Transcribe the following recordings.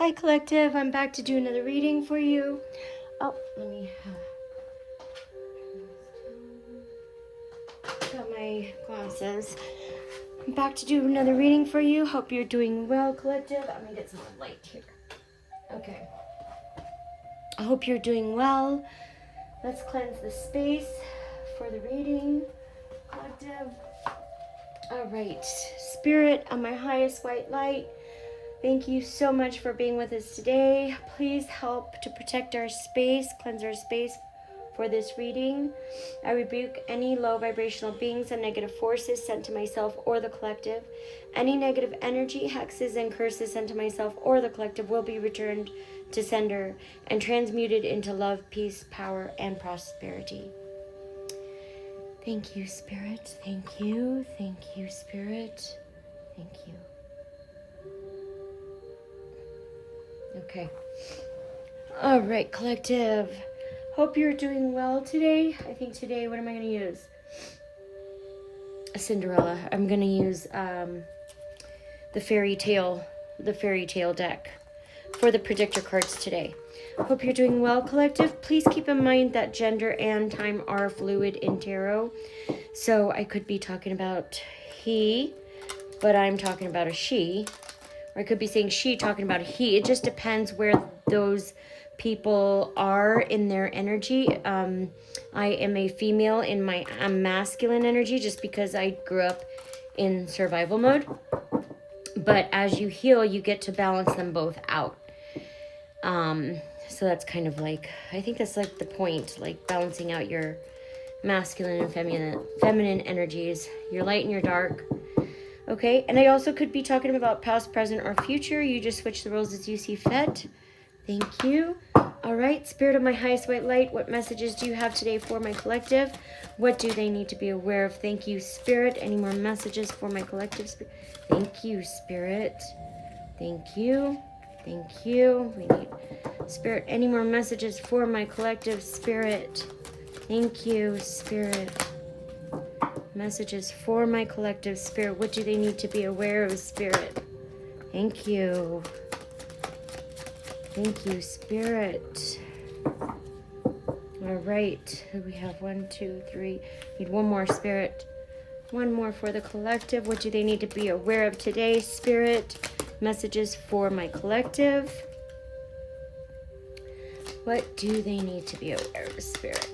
Hi, Collective. I'm back to do another reading for you. Oh, let me... got my glasses. I'm back to do another reading for you. Hope you're doing well, Collective. I'm going to get some light here. Okay. I hope you're doing well. Let's cleanse the space for the reading, Collective. All right. Spirit on my highest white light, thank you so much for being with us today. Please help to protect our space, cleanse our space for this reading. I rebuke any low vibrational beings and negative forces sent to myself or the collective. Any negative energy, hexes, and curses sent to myself or the collective will be returned to sender and transmuted into love, peace, power, and prosperity. Thank you, Spirit. Thank you. Thank you, Spirit. Thank you. Okay. All right, Collective. Hope you're doing well today. I think today, what am I going to use? A Cinderella. I'm going to use the fairy tale deck for the predictor cards today. Hope you're doing well, Collective. Please keep in mind that gender and time are fluid in tarot. So I could be talking about he, but I'm talking about a she. Or I could be saying she talking about a he. It just depends where those people are in their energy. I am a female in my masculine energy just because I grew up in survival mode. But as you heal, you get to balance them both out. So that's kind of like, I think that's like the point, like balancing out your masculine and feminine energies, your light and your dark. Okay, and I also could be talking about past, present, or future. You just switch the roles as you see fit. Thank you. All right, Spirit of my highest white light, what messages do you have today for my collective? What do they need to be aware of? Thank you, Spirit. Any more messages for my collective? Thank you, Spirit. Thank you. Thank you. We need Spirit. Any more messages for my collective? Spirit. Thank you, Spirit. Messages for my collective, Spirit. What do they need to be aware of, Spirit? Thank you. Thank you, Spirit. All right. We have 1, 2, 3. Need one more, Spirit. One more for the collective. What do they need to be aware of today, Spirit? Messages for my collective. What do they need to be aware of, Spirit?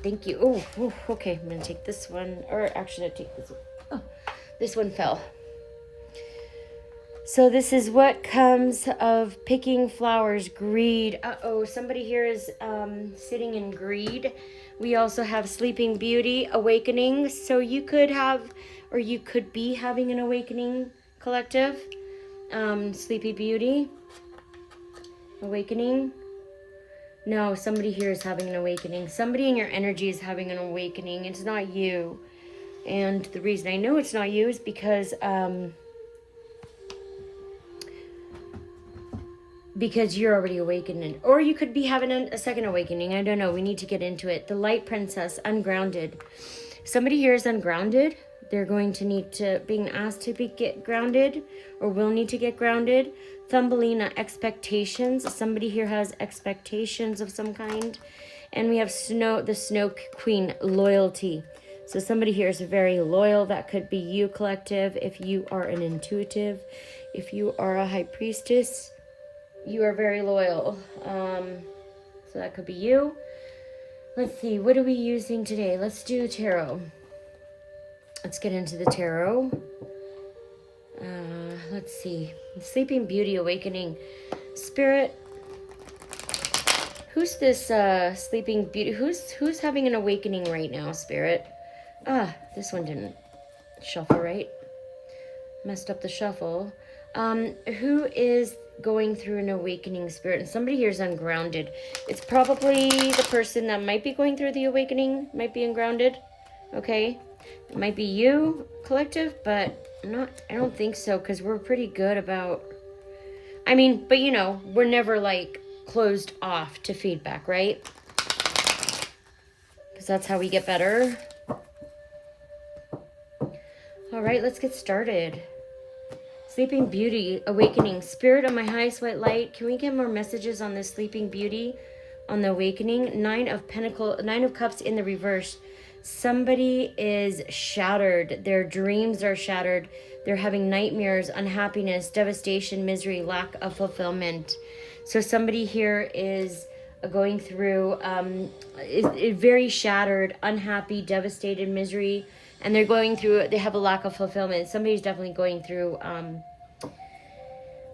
Thank you. Oh, okay. I'm going to take this one. Or actually, I'll take this one. Oh, this one fell. So this is what comes of picking flowers. Greed. Uh-oh. Somebody here is sitting in greed. We also have Sleeping Beauty, awakening. So you could have, or you could be having an awakening, collective. Sleepy Beauty, awakening. No, somebody here is having an awakening. Somebody in your energy is having an awakening. It's not you. And the reason I know it's not you is because you're already awakened. Or you could be having a second awakening. I don't know. We need to get into it. The Light Princess, ungrounded. Somebody here is ungrounded. They're going to need to, being asked to get grounded, or will need to get grounded. Thumbelina, expectations. Somebody here has expectations of some kind. And we have the Snow Queen, loyalty. So somebody here is very loyal. That could be you, collective. If you are an intuitive, if you are a high priestess, you are very loyal. So that could be you. Let's see, what are we using today? Let's do tarot. Let's get into the tarot. Let's see. Sleeping Beauty, awakening. Spirit. Who's this Sleeping Beauty? Who's having an awakening right now, Spirit? This one didn't shuffle right. Messed up the shuffle. Who is going through an awakening, Spirit? And somebody here is ungrounded. It's probably the person that might be going through the awakening, might be ungrounded. Okay. It might be you, collective, but I don't think so, because we're pretty good about, but you know, we're never like closed off to feedback, right? Because that's how we get better. All right, let's get started. Sleeping Beauty, awakening. Spirit of my highest white light, can we get more messages on this Sleeping Beauty, on the awakening? Nine of Cups in the reverse. Somebody is shattered. Their dreams are shattered. They're having nightmares, unhappiness, devastation, misery, lack of fulfillment. So somebody here is going through, is very shattered, unhappy, devastated, misery, and they have a lack of fulfillment. Somebody's definitely going through, I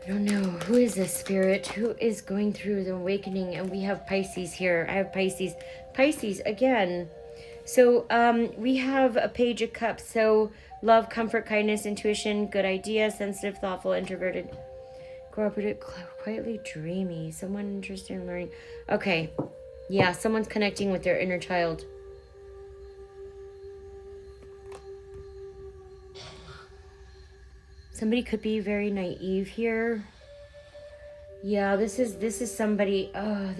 don't know, who is this spirit? Who is going through the awakening? And we have Pisces here. I have Pisces again. So we have a Page of Cups. So love, comfort, kindness, intuition, good idea, sensitive, thoughtful, introverted, cooperative, quietly dreamy, someone interested in learning. Okay. Yeah, someone's connecting with their inner child. Somebody could be very naive here. Yeah, this is somebody,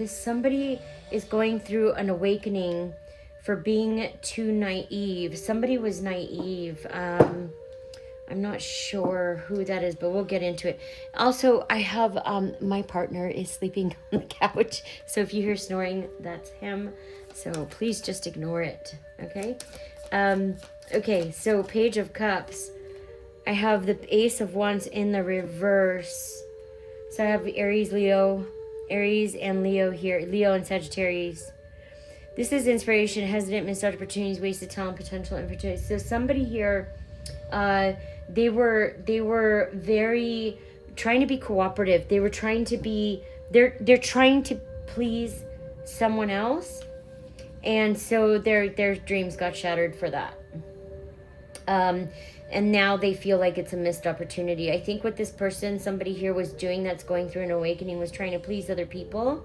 somebody is going through an awakening for being too naive. Somebody was naive. I'm not sure who that is, but we'll get into it. Also, I have, my partner is sleeping on the couch. So if you hear snoring, that's him. So please just ignore it, okay? Okay, so Page of Cups. I have the Ace of Wands in the reverse. So I have Aries and Leo here. Leo and Sagittarius. This is inspiration, hesitant, missed opportunities, wasted talent, potential infertility. So somebody here, they were very trying to be cooperative. They were trying to be, they're trying to please someone else. And so their dreams got shattered for that. And now they feel like it's a missed opportunity. I think what this person, somebody here was doing that's going through an awakening, was trying to please other people.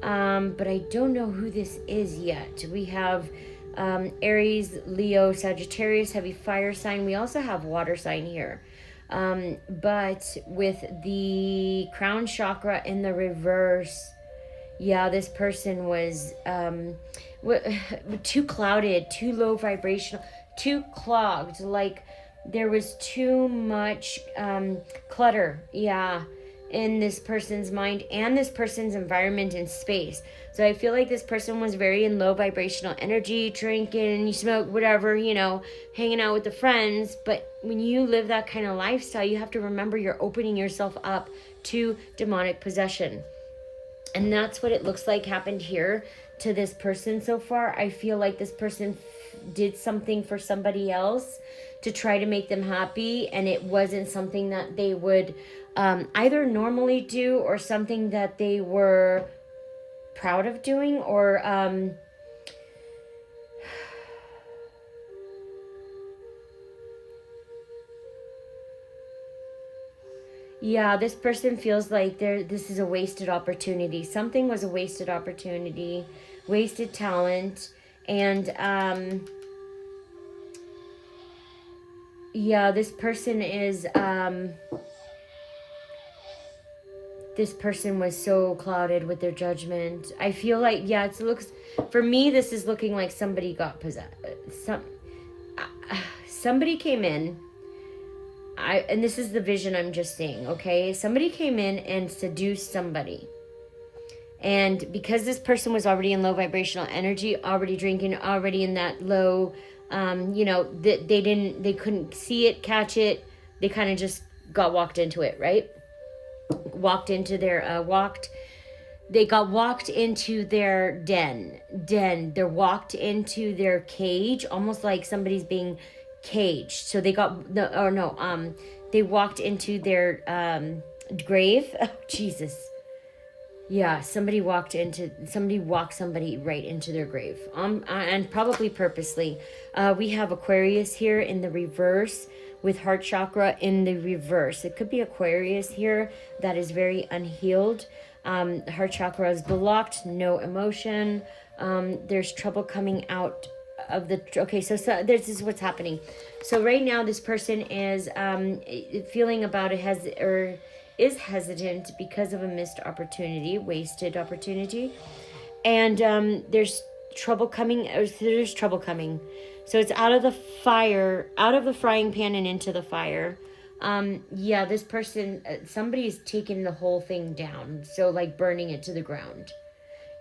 But I don't know who this is yet. We have Aries, Leo, Sagittarius, heavy fire sign. We also have water sign here. But with the crown chakra in the reverse, yeah, this person was too clouded, too low vibrational, too clogged. Like there was too much clutter, yeah, in this person's mind and this person's environment and space. So I feel like this person was very in low vibrational energy, drinking, you smoke, whatever, hanging out with the friends. But when you live that kind of lifestyle, you have to remember you're opening yourself up to demonic possession. And that's what it looks like happened here to this person so far. I feel like this person did something for somebody else to try to make them happy, and it wasn't something that they would either normally do or something that they were proud of doing, or yeah, this person feels like this is a wasted opportunity. Something was a wasted opportunity, wasted talent, and yeah, this person is this person was so clouded with their judgment. I feel like, yeah, it looks, for me, this is looking like somebody got possessed. Somebody came in, and this is the vision I'm just seeing, okay? Somebody came in and seduced somebody. And because this person was already in low vibrational energy, already drinking, already in that low, they couldn't see it, catch it. They kind of just got walked into it, right? They got walked into their den. They're walked into their cage, almost like somebody's being caged. So they they walked into their grave. Oh, Jesus. Yeah, somebody walked somebody right into their grave. And probably purposely. We have Aquarius here in the reverse, with heart chakra in the reverse. It could be Aquarius here that is very unhealed. Heart chakra is blocked, no emotion. There's trouble coming out of the... Okay, so this is what's happening. So right now this person is feeling about it, is hesitant because of a missed opportunity, wasted opportunity. And there's trouble coming. So it's out of the frying pan and into the fire. Yeah, this person, somebody's taken the whole thing down. So like burning it to the ground.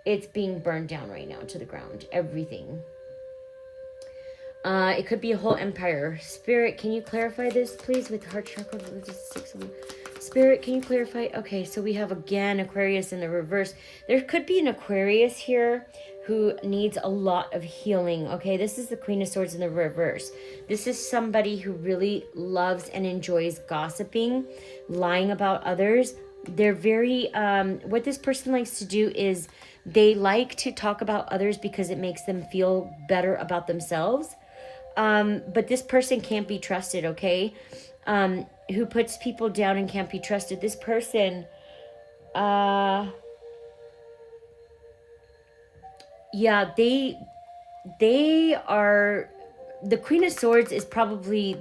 It's being burned down right now to the ground. Everything. It could be a whole empire. Spirit, can you clarify this, please, with heart chakra? Spirit, can you clarify? Okay, so we have again Aquarius in the reverse. There could be an Aquarius here who needs a lot of healing. Okay, this is the Queen of Swords in the reverse. This is somebody who really loves and enjoys gossiping, lying about others. They're very, what this person likes to do is they like to talk about others because it makes them feel better about themselves. But this person can't be trusted, okay? Who puts people down and can't be trusted. This person, yeah, they are, the Queen of Swords is probably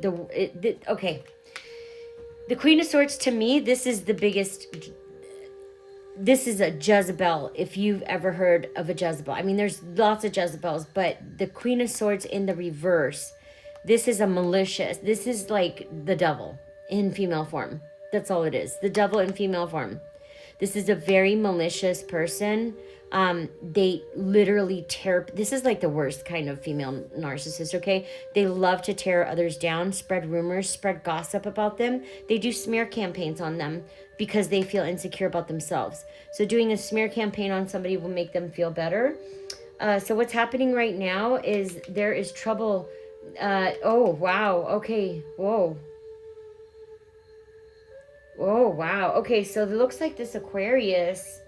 okay. The Queen of Swords, to me, this is the biggest, this is a Jezebel, if you've ever heard of a Jezebel. I mean, there's lots of Jezebels, but the Queen of Swords in the reverse, this is a malicious, this is like the devil in female form. That's all it is. The devil in female form. This is a very malicious person. They literally tear, this is like the worst kind of female narcissist, okay? They love to tear others down, spread rumors, spread gossip about them. They do smear campaigns on them because they feel insecure about themselves. So doing a smear campaign on somebody will make them feel better. So what's happening right now is there is trouble. Oh, wow. Okay. Whoa. Oh, wow. Okay, so it looks like this Aquarius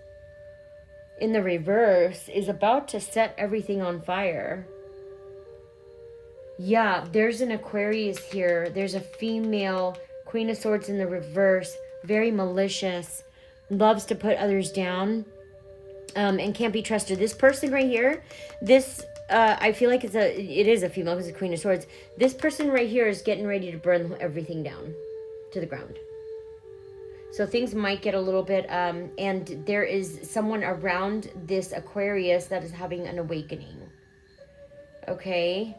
in the reverse is about to set everything on fire. Yeah, there's an Aquarius here. There's a female Queen of Swords in the reverse, very malicious, loves to put others down, and can't be trusted. This person right here, this I feel like it is a female because it's a Queen of Swords. This person right here is getting ready to burn everything down to the ground. So things might get a little bit, and there is someone around this Aquarius that is having an awakening. Okay.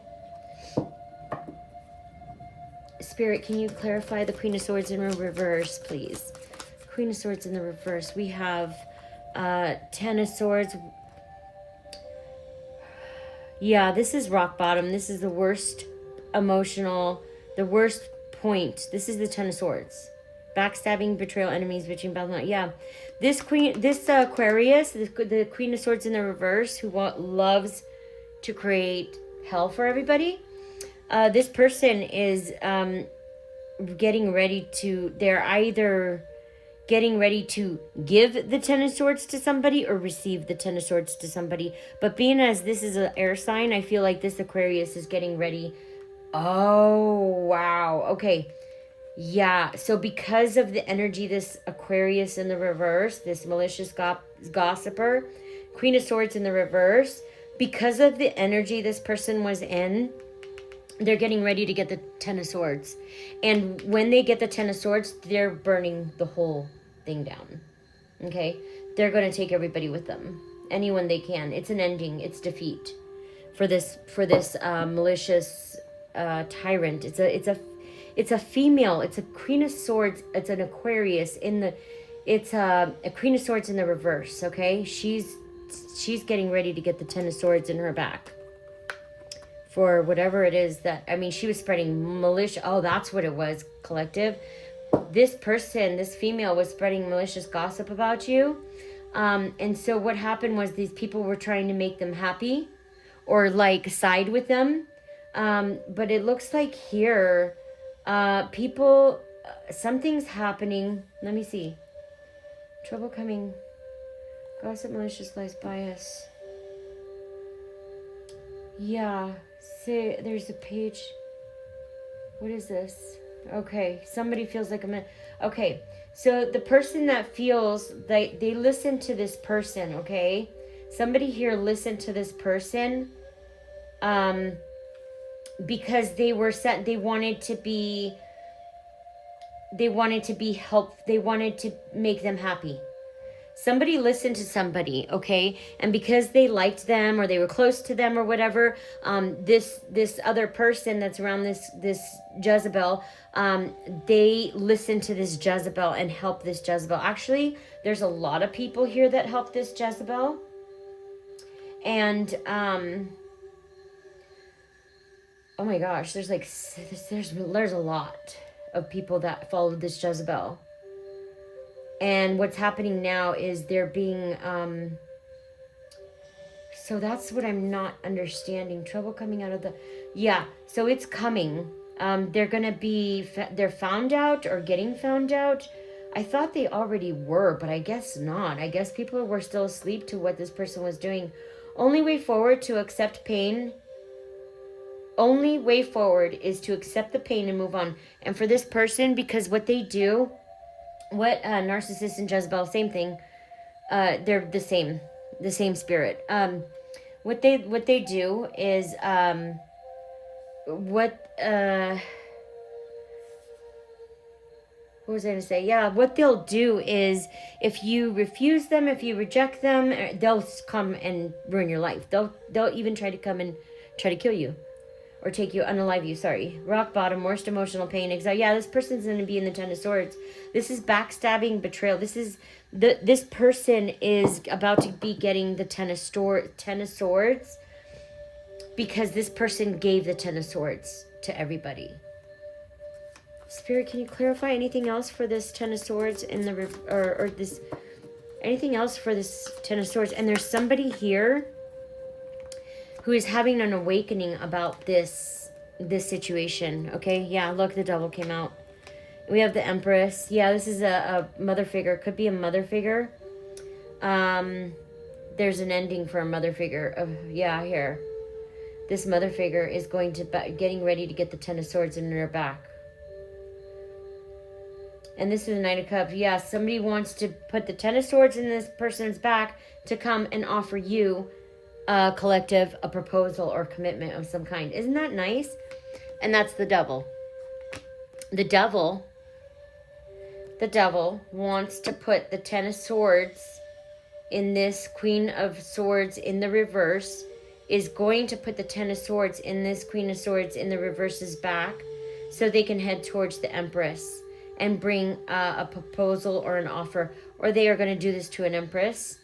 Spirit, can you clarify the Queen of Swords in reverse, please? Queen of Swords in the reverse. We have 10 of Swords. Yeah, this is rock bottom. This is the worst emotional, the worst point. This is the 10 of Swords. Backstabbing, betrayal, enemies, bitching, battling. Yeah, this Aquarius, the Queen of Swords in the reverse, who loves to create hell for everybody. This person is getting ready to. They're either getting ready to give the 10 of Swords to somebody or receive the 10 of Swords to somebody. But being as this is an air sign, I feel like this Aquarius is getting ready. Oh, wow. Okay. Yeah, so because of the energy, this Aquarius in the reverse, this malicious gossiper, Queen of Swords in the reverse, because of the energy this person was in, they're getting ready to get the 10 of Swords. And when they get the 10 of Swords, they're burning the whole thing down. Okay? They're going to take everybody with them. Anyone they can. It's an ending. It's defeat for this malicious tyrant. It's a female. It's a Queen of Swords. It's an Aquarius it's a Queen of Swords in the reverse. Okay, she's getting ready to get the 10 of Swords in her back for whatever it is that, I mean, she was spreading malicious. Oh, that's what it was, collective. This person, this female, was spreading malicious gossip about you. And so what happened was these people were trying to make them happy or like side with them. But it looks like here, people, something's happening. Let me see. Trouble coming. Gossip, malicious, lies, bias. Yeah. See, there's a page. What is this? Okay. Somebody feels like okay. So the person that feels like they listen to this person, okay? Somebody here listened to this person, because they were set, they wanted to be help, they wanted to make them happy. Somebody listened to somebody, okay? And because they liked them or they were close to them or whatever, this other person that's around this Jezebel, they listened to this Jezebel and helped this Jezebel. Actually, there's a lot of people here that helped this Jezebel. And oh my gosh, there's a lot of people that followed this Jezebel. And what's happening now is they're being, so that's what I'm not understanding. Trouble coming out of the, yeah, so it's coming. They're going to be, they're found out or getting found out. I thought they already were, but I guess not. I guess people were still asleep to what this person was doing. Only way forward to accept pain. Only way forward is to accept the pain and move on. And for this person, because what they do, what narcissist and Jezebel, same thing. They're the same spirit. What they do is what was I going to say? Yeah, what they'll do is if you refuse them, if you reject them, they'll come and ruin your life. They'll even try to come and try to kill you. Or take you, unalive you, sorry. Rock bottom, worst emotional pain, anxiety. Yeah, this person's going to be in the Ten of Swords. This is backstabbing, betrayal. This person is about to be getting the Ten of Swords because this person gave the Ten of Swords to everybody. Spirit, can you clarify anything else for this Ten of Swords in the or this anything else for this Ten of Swords? And there's somebody here who is having an awakening about this situation, okay? Yeah, look, the Devil came out. We have the Empress. Yeah, this is a mother figure. Could be a mother figure. There's an ending for a mother figure. Yeah, here. This mother figure is getting ready to get the Ten of Swords in her back. And this is the Knight of Cups. Yeah, somebody wants to put the Ten of Swords in this person's back to come and offer you collective, a proposal or commitment of some kind. Isn't that nice? And that's the Devil. The devil wants to put the Ten of Swords in this Queen of Swords in the reverse, is going to put the Ten of Swords in this Queen of Swords in the reverse's back so they can head towards the Empress and bring a proposal or an offer, or they are going to do this to an Empress.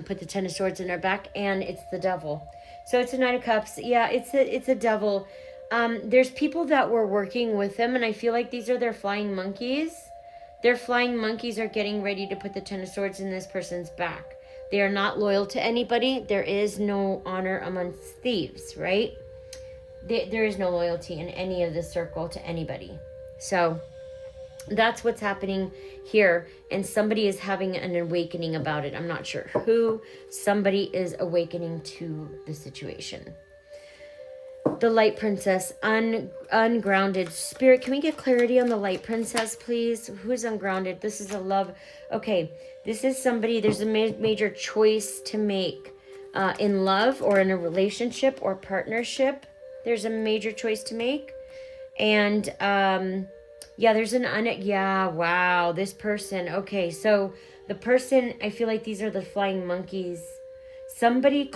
Put the Ten of Swords in her back, and it's the Devil. So it's a Knight of Cups. Yeah, it's a Devil. There's people that were working with them, and I feel like these are their flying monkeys. Their flying monkeys are getting ready to put the Ten of Swords in this person's back. They are not loyal to anybody. There is no honor amongst thieves, right? There is no loyalty in any of this circle to anybody. So that's what's happening here, and somebody is having an awakening about it. I'm not sure who. Somebody is awakening to the situation. The Light Princess, ungrounded. Spirit, can we get clarity on the Light Princess, please? Who's ungrounded? This is a love. Okay, this is somebody, there's a major choice to make in love or in a relationship or partnership. There's a major choice to make. And yeah, there's wow, this person. Okay, so the person, I feel like these are the flying monkeys. Somebody,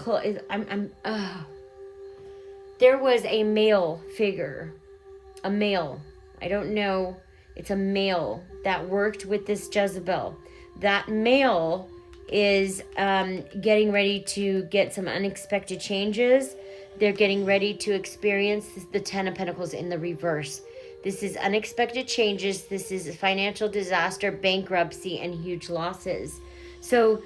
there was a male figure, a male, I don't know, it's a male that worked with this Jezebel. That male is getting ready to get some unexpected changes. They're getting ready to experience the Ten of Pentacles in the reverse. This is unexpected changes. This is a financial disaster, bankruptcy, and huge losses. So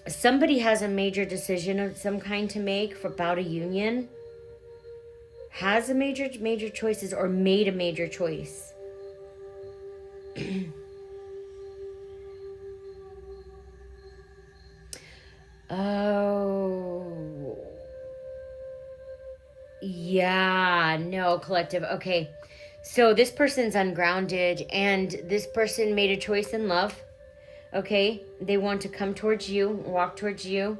somebody has a major decision of some kind to make about a union. Has a major choices or made a major choice. Oh. Yeah, no, collective. Okay. So this person's ungrounded, and this person made a choice in love. Okay. They want to come towards you, walk towards you.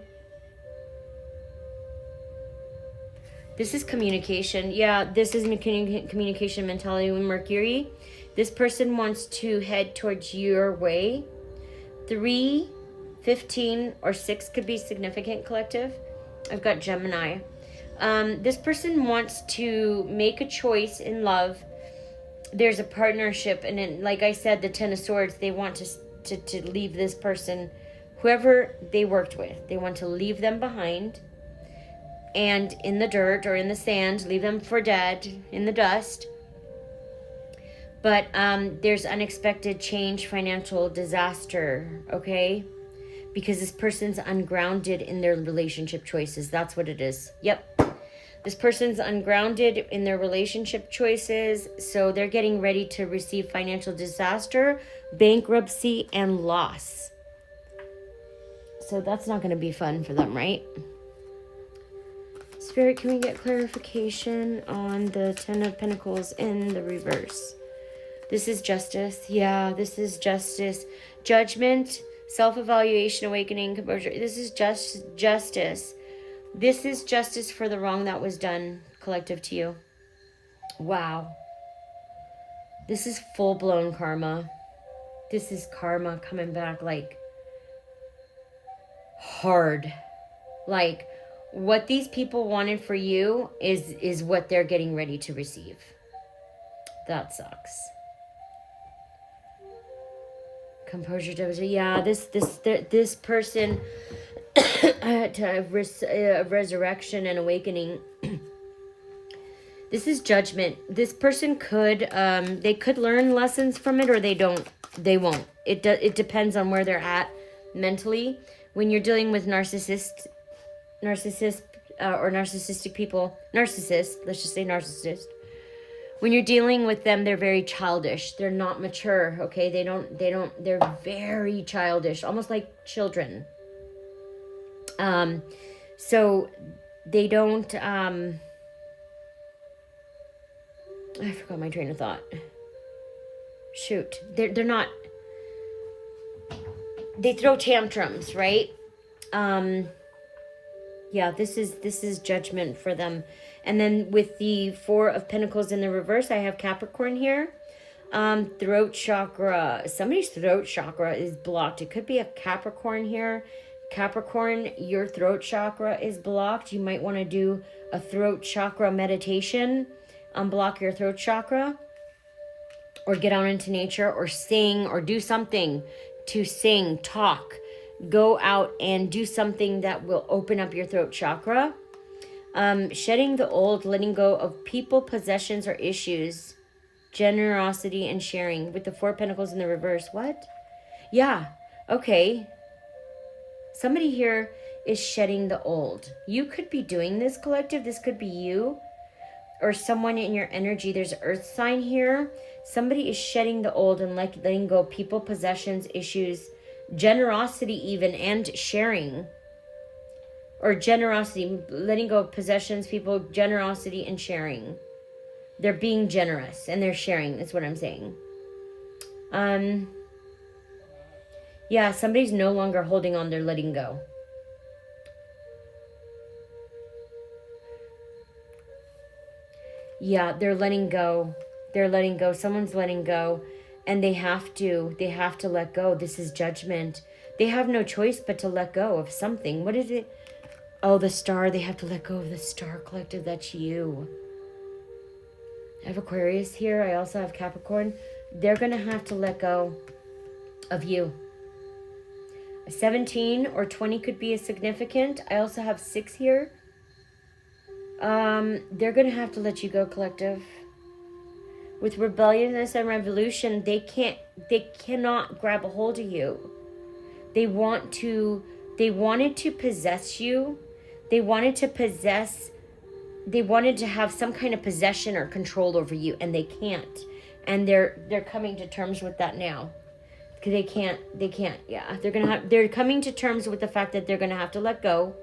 This is communication. Yeah, this is communication mentality with Mercury. This person wants to head towards your way. 3, 15, or 6 could be significant, collective. I've got Gemini. This person wants to make a choice in love. There's a partnership, and then, like I said, the Ten of Swords, they want to leave this person, whoever they worked with, they want to leave them behind and in the dirt or in the sand, leave them for dead, in the dust. But there's unexpected change, financial disaster, okay? Because this person's ungrounded in their relationship choices. That's what it is. Yep. This person's ungrounded in their relationship choices, so they're getting ready to receive financial disaster, bankruptcy, and loss. So that's not going to be fun for them, right? Spirit, can we get clarification on the Ten of Pentacles in the reverse? This is justice. Yeah, this is justice. Judgment, self-evaluation, awakening, composure. This is justice. This is justice for the wrong that was done, collective, to you. Wow. This is full-blown karma. This is karma coming back like hard. Like what these people wanted for you is what they're getting ready to receive. That sucks. Composure, yeah, this person to have resurrection and awakening. This is judgment. This person could they could learn lessons from it, or they won't. It depends on where they're at mentally. When you're dealing with narcissistic people, let's just say narcissist. When you're dealing with them, they're very childish. They're not mature, okay? They're very childish, almost like children. So they don't, I forgot my train of thought. Shoot. They're not, they throw tantrums, right? Yeah, this is judgment for them. And then with the Four of Pentacles in the reverse, I have Capricorn here. Throat chakra. Somebody's throat chakra is blocked. It could be a Capricorn here. Capricorn, your throat chakra is blocked. You might want to do a throat chakra meditation. Unblock your throat chakra. Or get out into nature or sing or do something to sing, talk. Go out and do something that will open up your throat chakra. Shedding the old, letting go of people, possessions, or issues. Generosity and sharing with the Four of Pentacles in the reverse. What? Yeah. Okay. Somebody here is shedding the old. You could be doing this, collective. This could be you or someone in your energy. There's an earth sign here. Somebody is shedding the old and letting go of people, possessions, issues, generosity even, and sharing. Or generosity, letting go of possessions, people, generosity, and sharing. They're being generous and they're sharing, is what I'm saying. Yeah, somebody's no longer holding on, they're letting go. Yeah, they're letting go. They're letting go. Someone's letting go. And they have to let go. This is judgment. They have no choice but to let go of something. What is it? Oh, the star. They have to let go of the star, collective. That's you. I have Aquarius here. I also have Capricorn. They're going to have to let go of you. 17 or 20 could be a significant. I also have 6 here. They're going to have to let you go, collective. With rebelliousness and revolution, they cannot grab a hold of you. They wanted to possess you. They wanted to have some kind of possession or control over you, and they can't. And they're coming to terms with that now. They can't, yeah. They're coming to terms with the fact that they're gonna have to let go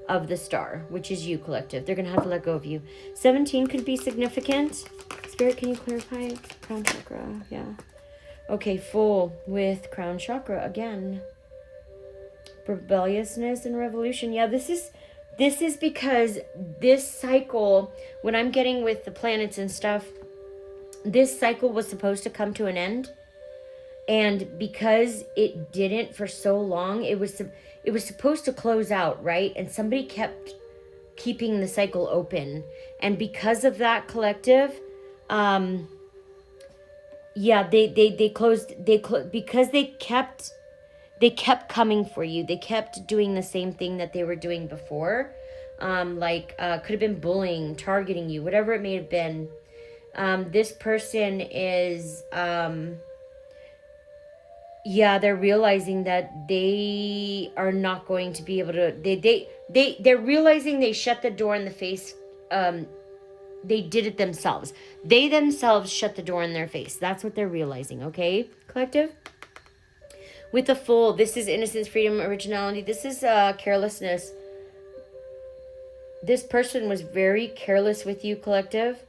of the star, which is you, collective. They're gonna have to let go of you. 17 could be significant. Spirit, can you clarify? Crown chakra, yeah. Okay, full with crown chakra again. Rebelliousness and revolution. Yeah, this is because this cycle, when I'm getting with the planets and stuff, this cycle was supposed to come to an end. And because it didn't for so long, it was supposed to close out, right? And somebody kept keeping the cycle open. And because of that, collective, yeah, they closed, because they kept coming for you. They kept doing the same thing that they were doing before. Could have been bullying, targeting you, whatever it may have been. This person is, they're realizing that they are not going to be able to, they're realizing they shut the door in the face. They did it themselves. They themselves shut the door in their face. That's what they're realizing, okay, collective? With the Fool, this is innocence, freedom, originality. This is carelessness. This person was very careless with you, collective.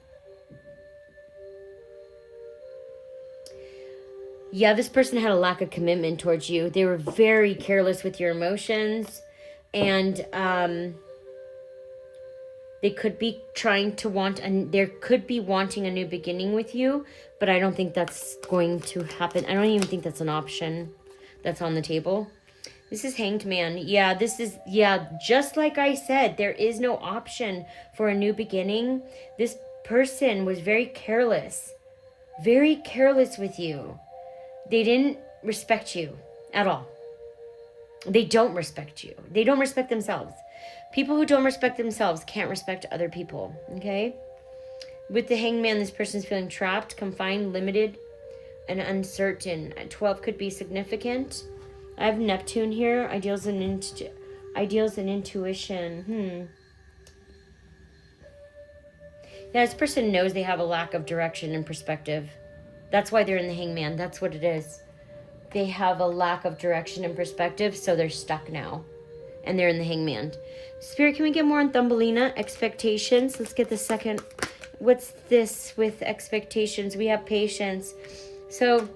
Yeah, this person had a lack of commitment towards you. They were very careless with your emotions. And they could be trying to there could be wanting a new beginning with you. But I don't think that's going to happen. I don't even think that's an option that's on the table. This is Hanged Man. Yeah, just like I said, there is no option for a new beginning. This person was very careless with you. They didn't respect you at all. They don't respect you. They don't respect themselves. People who don't respect themselves can't respect other people, okay? With the Hanged Man, this person's feeling trapped, confined, limited, and uncertain. 12 could be significant. I have Neptune here. Ideals and intuition. Yeah, this person knows they have a lack of direction and perspective. That's why they're in the Hanged Man. That's what it is. They have a lack of direction and perspective, so they're stuck now. And they're in the Hanged Man. Spirit, can we get more on Thumbelina? Expectations. Let's get the second. What's this with expectations? We have patience. So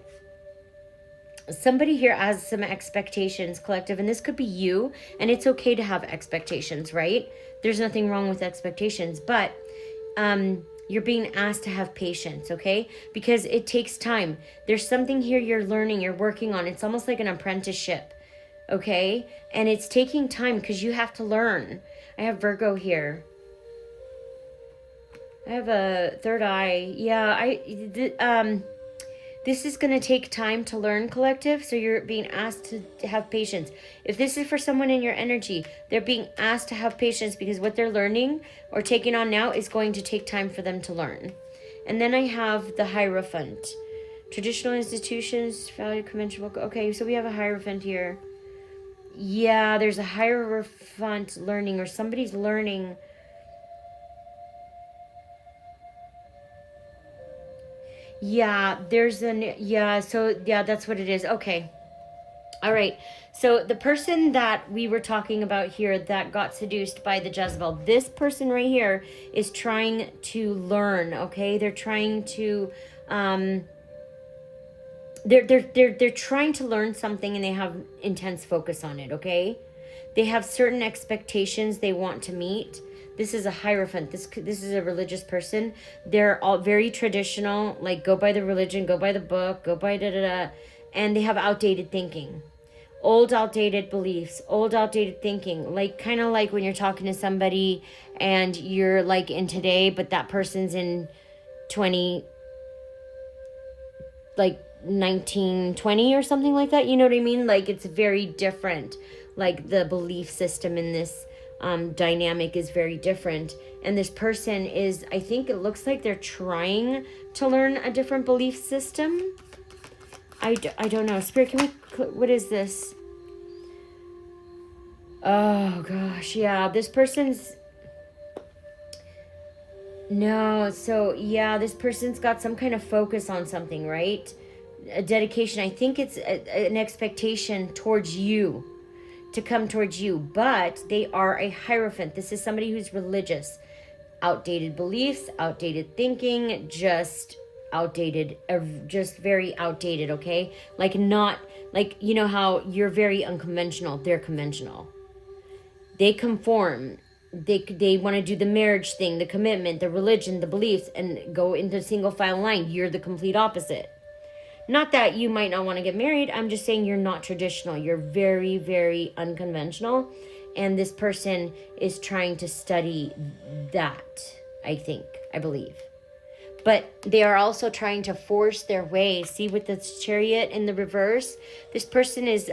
somebody here has some expectations, collective, and this could be you, and it's okay to have expectations, right? There's nothing wrong with expectations, but you're being asked to have patience, okay? Because it takes time. There's something here you're learning, you're working on. It's almost like an apprenticeship, okay? And it's taking time because you have to learn. I have Virgo here. I have a third eye. Yeah, this is going to take time to learn, collective, so you're being asked to have patience. If this is for someone in your energy, they're being asked to have patience because what they're learning or taking on now is going to take time for them to learn. And then I have the Hierophant. Traditional institutions, value, conventional. Okay, so we have a Hierophant here. Yeah, there's a Hierophant learning, or somebody's learning. Yeah, that's what it is. Okay. All right. So the person that we were talking about here that got seduced by the Jezebel, this person right here is trying to learn, okay? They're trying to they're trying to learn something, and they have intense focus on it, okay? They have certain expectations they want to meet. This is a Hierophant. This is a religious person. They're all very traditional, like go by the religion, go by the book, go by da-da-da. And they have outdated thinking. Old, outdated beliefs, old, outdated thinking. Like, kind of like when you're talking to somebody and you're like in today, but that person's in 1920 or something like that. You know what I mean? Like, it's very different. Like, the belief system in this dynamic is very different. And this person is, I think it looks like they're trying to learn a different belief system. I don't know. Spirit, can we, what is this? Oh gosh, yeah, this person's, no, so yeah, this person's got some kind of focus on something, right? A dedication. I think it's an expectation towards you, to come towards you, but they are a Hierophant. This is somebody who's religious. Outdated beliefs, outdated thinking, just outdated, just very outdated, okay? Like, not, like, you know how you're very unconventional, they're conventional. They conform. They want to do the marriage thing, the commitment, the religion, the beliefs, and go into single file line. You're the complete opposite. Not that you might not want to get married. I'm just saying you're not traditional. You're very, very unconventional. And this person is trying to study that, I believe. But they are also trying to force their way. See, with the Chariot in the reverse, this person is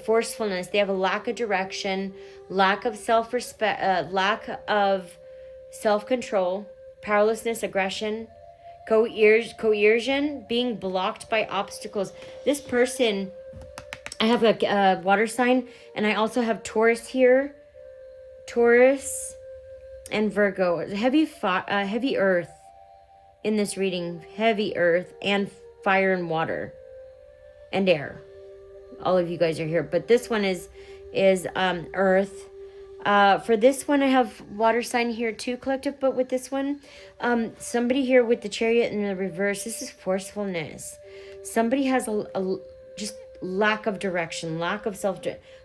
forcefulness. They have a lack of direction, lack of self-respect, lack of self-control, powerlessness, aggression, coercion, being blocked by obstacles. This person, I have a water sign, and I also have Taurus here. Taurus and Virgo. Heavy earth in this reading. Heavy earth and fire and water and air. All of you guys are here. But this one is earth. For this one, I have water sign here too, collective. But with this one, somebody here with the Chariot in the reverse, this is forcefulness. Somebody has a just lack of direction, lack of self.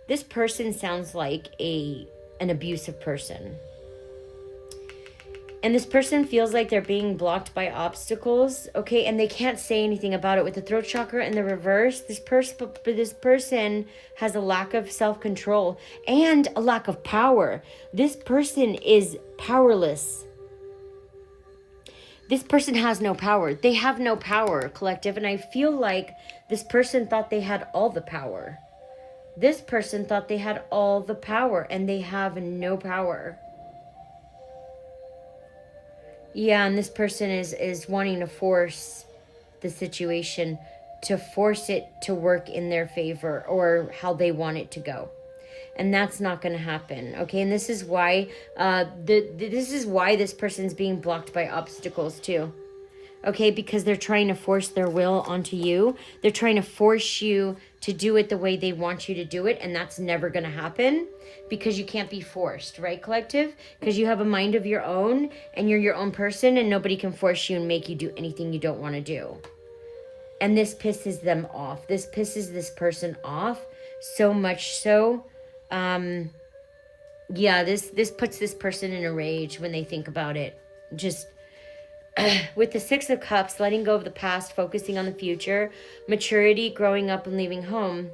This person sounds like an abusive person. And this person feels like they're being blocked by obstacles, okay? And they can't say anything about it. With the throat chakra in the reverse, this person has a lack of self-control and a lack of power. This person is powerless. This person has no power. They have no power, collective. And I feel like this person thought they had all the power. This person thought they had all the power, and they have no power. Yeah, and this person is wanting to force the situation, to force it to work in their favor or how they want it to go. And that's not going to happen, okay? And this is why this person's being blocked by obstacles too. Okay, because they're trying to force their will onto you. They're trying to force you to do it the way they want you to do it, and that's never going to happen because you can't be forced, right, collective? Because you have a mind of your own, and you're your own person, and nobody can force you and make you do anything you don't want to do. And this pisses them off. This pisses this person off so much so. Yeah, this puts this person in a rage when they think about it. Just with the Six of Cups, letting go of the past, focusing on the future, maturity, growing up and leaving home.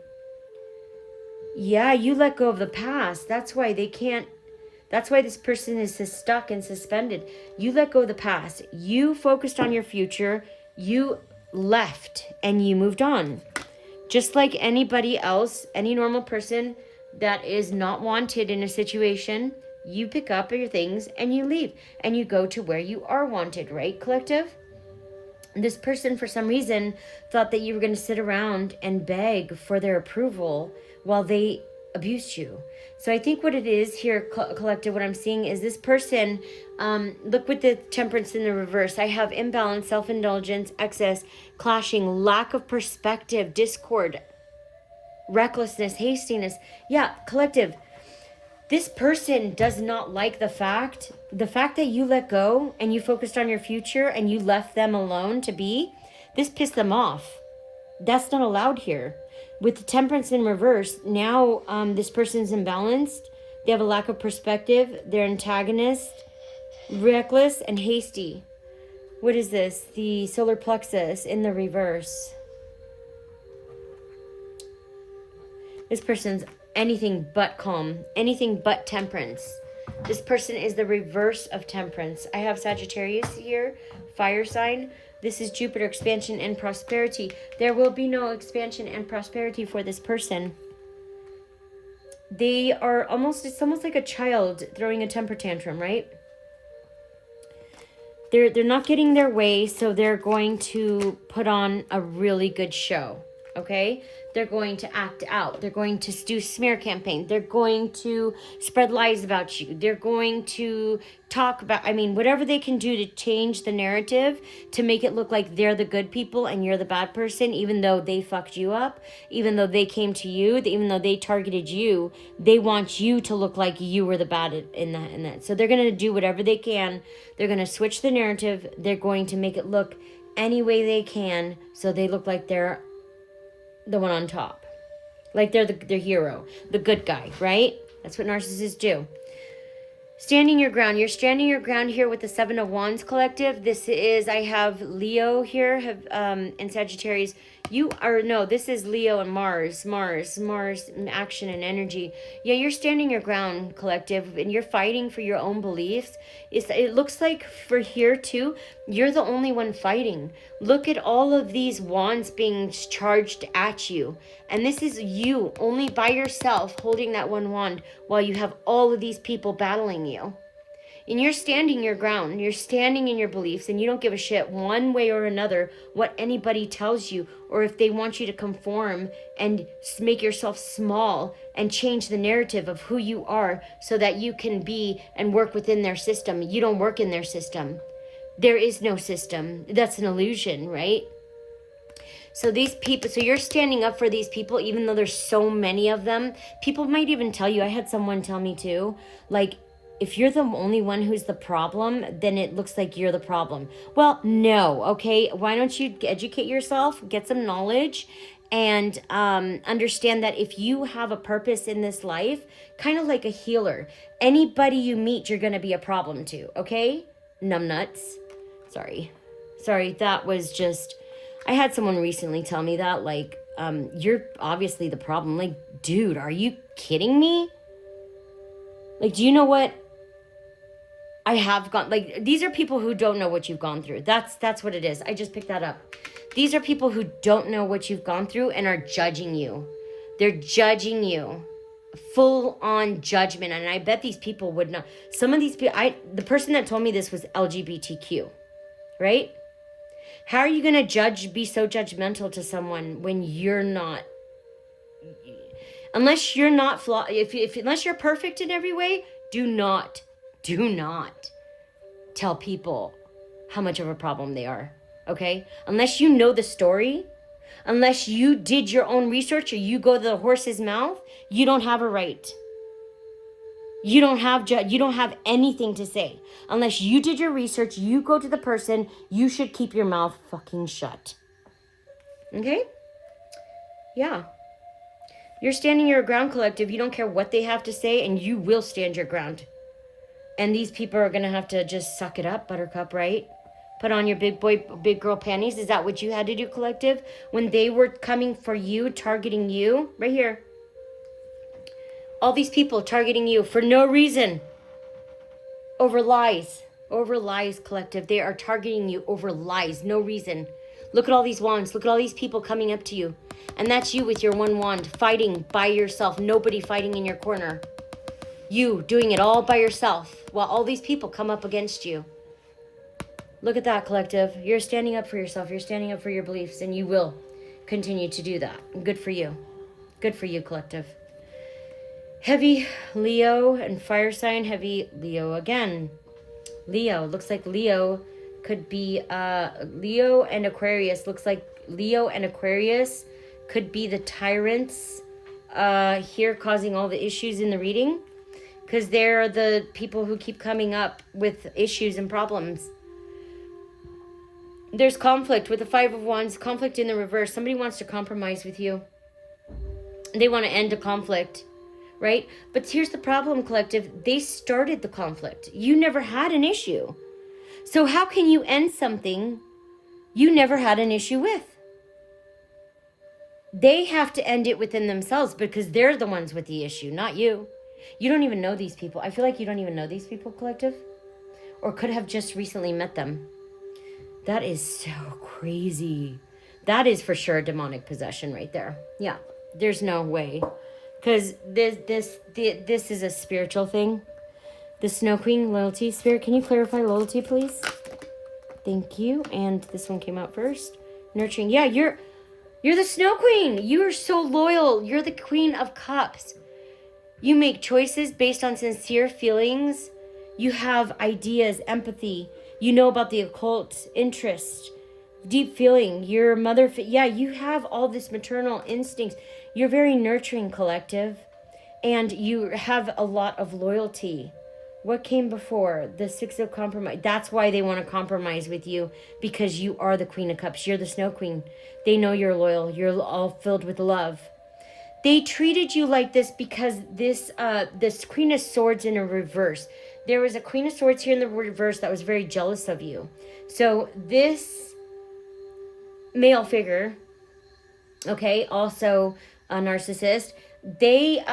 Yeah, you let go of the past. That's why they can't. That's why this person is stuck and suspended. You let go of the past. You focused on your future. You left and you moved on. Just like anybody else, any normal person that is not wanted in a situation, you pick up your things and you leave and you go to where you are wanted, right, collective? This person, for some reason, thought that you were going to sit around and beg for their approval while they abused you. So I think what it is here, collective, what I'm seeing is this person, look with the Temperance in the reverse. I have imbalance, self-indulgence, excess, clashing, lack of perspective, discord, recklessness, hastiness. Yeah, collective. This person does not like the fact that you let go and you focused on your future and you left them alone to be. This pissed them off. That's not allowed here. With the Temperance in reverse, now this person's imbalanced. They have a lack of perspective. They're antagonist, reckless, and hasty. What is this? The solar plexus in the reverse. This person's anything but calm, anything but temperance. This person is the reverse of temperance. I have Sagittarius here, fire sign. This is Jupiter, expansion and prosperity. There will be no expansion and prosperity for this person. They are it's almost like a child throwing a temper tantrum, right? They're not getting their way, so they're going to put on a really good show. Okay, they're going to act out. They're going to do smear campaign. They're going to spread lies about you. They're going to talk about, whatever they can do to change the narrative to make it look like they're the good people and you're the bad person, even though they fucked you up, even though they came to you, even though they targeted you. They want you to look like you were the bad in that. So they're going to do whatever they can. They're going to switch the narrative. They're going to make it look any way they can so they look like they're the one on top, like they're the hero, the good guy, right? That's what narcissists do. Standing your ground. You're standing your ground here with the Seven of Wands, collective. This is, I have Leo here, in Sagittarius. No, this is Leo and Mars, action and energy. Yeah, you're standing your ground, collective, and you're fighting for your own beliefs. It looks like for here too, you're the only one fighting. Look at all of these wands being charged at you. And this is you only by yourself holding that one wand while you have all of these people battling you. And you're standing your ground. You're standing in your beliefs, and you don't give a shit one way or another what anybody tells you, or if they want you to conform and make yourself small and change the narrative of who you are so that you can be and work within their system. You don't work in their system. There is no system. That's an illusion, right? So these people, so you're standing up for these people, even though there's so many of them. People might even tell you, I had someone tell me too, like, if you're the only one who's the problem, then it looks like you're the problem. Well, no, okay? Why don't you educate yourself, get some knowledge, and understand that if you have a purpose in this life, kind of like a healer, anybody you meet, you're going to be a problem to, okay? Numbnuts. Sorry, that was just... I had someone recently tell me that, like, you're obviously the problem. Like, dude, are you kidding me? Like, do you know what I have gone... Like, these are people who don't know what you've gone through. That's what it is. I just picked that up. These are people who don't know what you've gone through and are judging you. They're judging you. Full-on judgment. And I bet these people would not... Some of these people... The person that told me this was LGBTQ, right? How are you going to be so judgmental to someone when you're not? Unless you're not unless you're perfect in every way, do not tell people how much of a problem they are, okay? Unless you know the story, unless you did your own research or you go to the horse's mouth, you don't have a right. You don't have anything to say. Unless you did your research, you go to the person, you should keep your mouth fucking shut. Okay? Yeah. You're standing your ground, collective. You don't care what they have to say, and you will stand your ground. And these people are going to have to just suck it up, buttercup, right? Put on your big girl panties. Is that what you had to do, collective? When they were coming for you, targeting you, right here. All these people targeting you for no reason. Over lies, collective. They are targeting you over lies, no reason. Look at all these wands. Look at all these people coming up to you. And that's you with your one wand, fighting by yourself. Nobody fighting in your corner. You doing it all by yourself while all these people come up against you. Look at that, collective. You're standing up for yourself. You're standing up for your beliefs, and you will continue to do that. Good for you. Good for you, collective. Heavy Leo and fire sign, heavy Leo again. Leo, looks like Leo could be Leo and Aquarius. Looks like Leo and Aquarius could be the tyrants here causing all the issues in the reading. Because they're the people who keep coming up with issues and problems. There's conflict with the Five of Wands, conflict in the reverse. Somebody wants to compromise with you. They want to end a conflict. Right? But here's the problem, collective. They started the conflict. You never had an issue. So how can you end something you never had an issue with? They have to end it within themselves because they're the ones with the issue, not you. You don't even know these people. I feel like you don't even know these people, collective. Or could have just recently met them. That is so crazy. That is for sure demonic possession right there. Yeah. There's no way. Because this is a spiritual thing. The Snow Queen, loyalty. Spirit, can you clarify loyalty, please? Thank you. And this one came out first. Nurturing. Yeah, you're the Snow Queen. You are so loyal. You're the Queen of Cups. You make choices based on sincere feelings. You have ideas, empathy. You know about the occult, interest, deep feeling. Your mother. Yeah, you have all this maternal instincts. You're very nurturing, collective, and you have a lot of loyalty. What came before? The Six of Compromise. That's why they want to compromise with you, because you are the Queen of Cups. You're the Snow Queen. They know you're loyal. You're all filled with love. They treated you like this because this Queen of Swords in a reverse. There was a Queen of Swords here in the reverse that was very jealous of you. So this male figure Okay, also a narcissist. They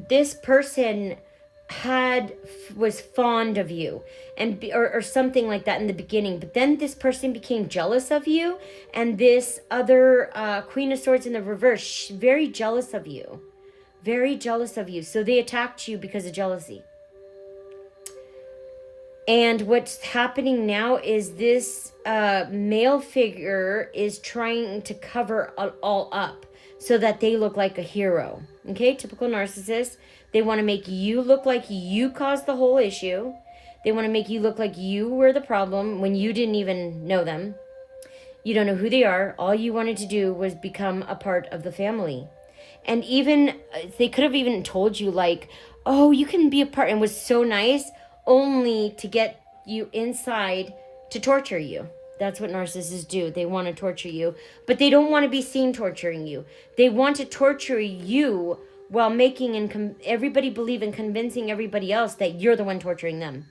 this person was fond of you, and or something like that in the beginning, but then this person became jealous of you, and this other Queen of Swords in the reverse, very jealous of you, very jealous of you, so they attacked you because of jealousy. And what's happening now is this male figure is trying to cover all up so that they look like a hero. Okay, typical narcissist. They want to make you look like you caused the whole issue. They want to make you look like you were the problem when you didn't even know them. You don't know who they are. All you wanted to do was become a part of the family. And even, they could have even told you like, oh, you can be a part, and was so nice, only to get you inside to torture you. That's what narcissists do. They want to torture you, but they don't want to be seen torturing you. They want to torture you while making everybody believe and convincing everybody else that you're the one torturing them.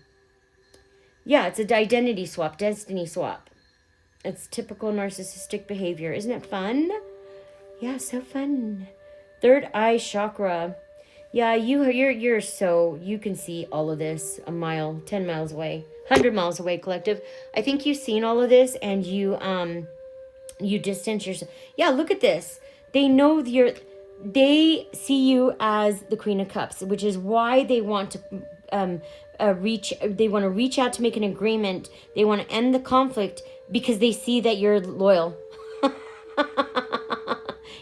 Yeah, it's an identity swap, destiny swap. It's typical narcissistic behavior. Isn't it fun? Yeah, so fun. Third eye chakra. Yeah, you're so, you can see all of this a mile, 10 miles away, 100 miles away, collective. I think you've seen all of this, and you distance yourself. Yeah, look at this. They know they see you as the Queen of Cups, which is why they want to reach out to make an agreement. They want to end the conflict because they see that you're loyal.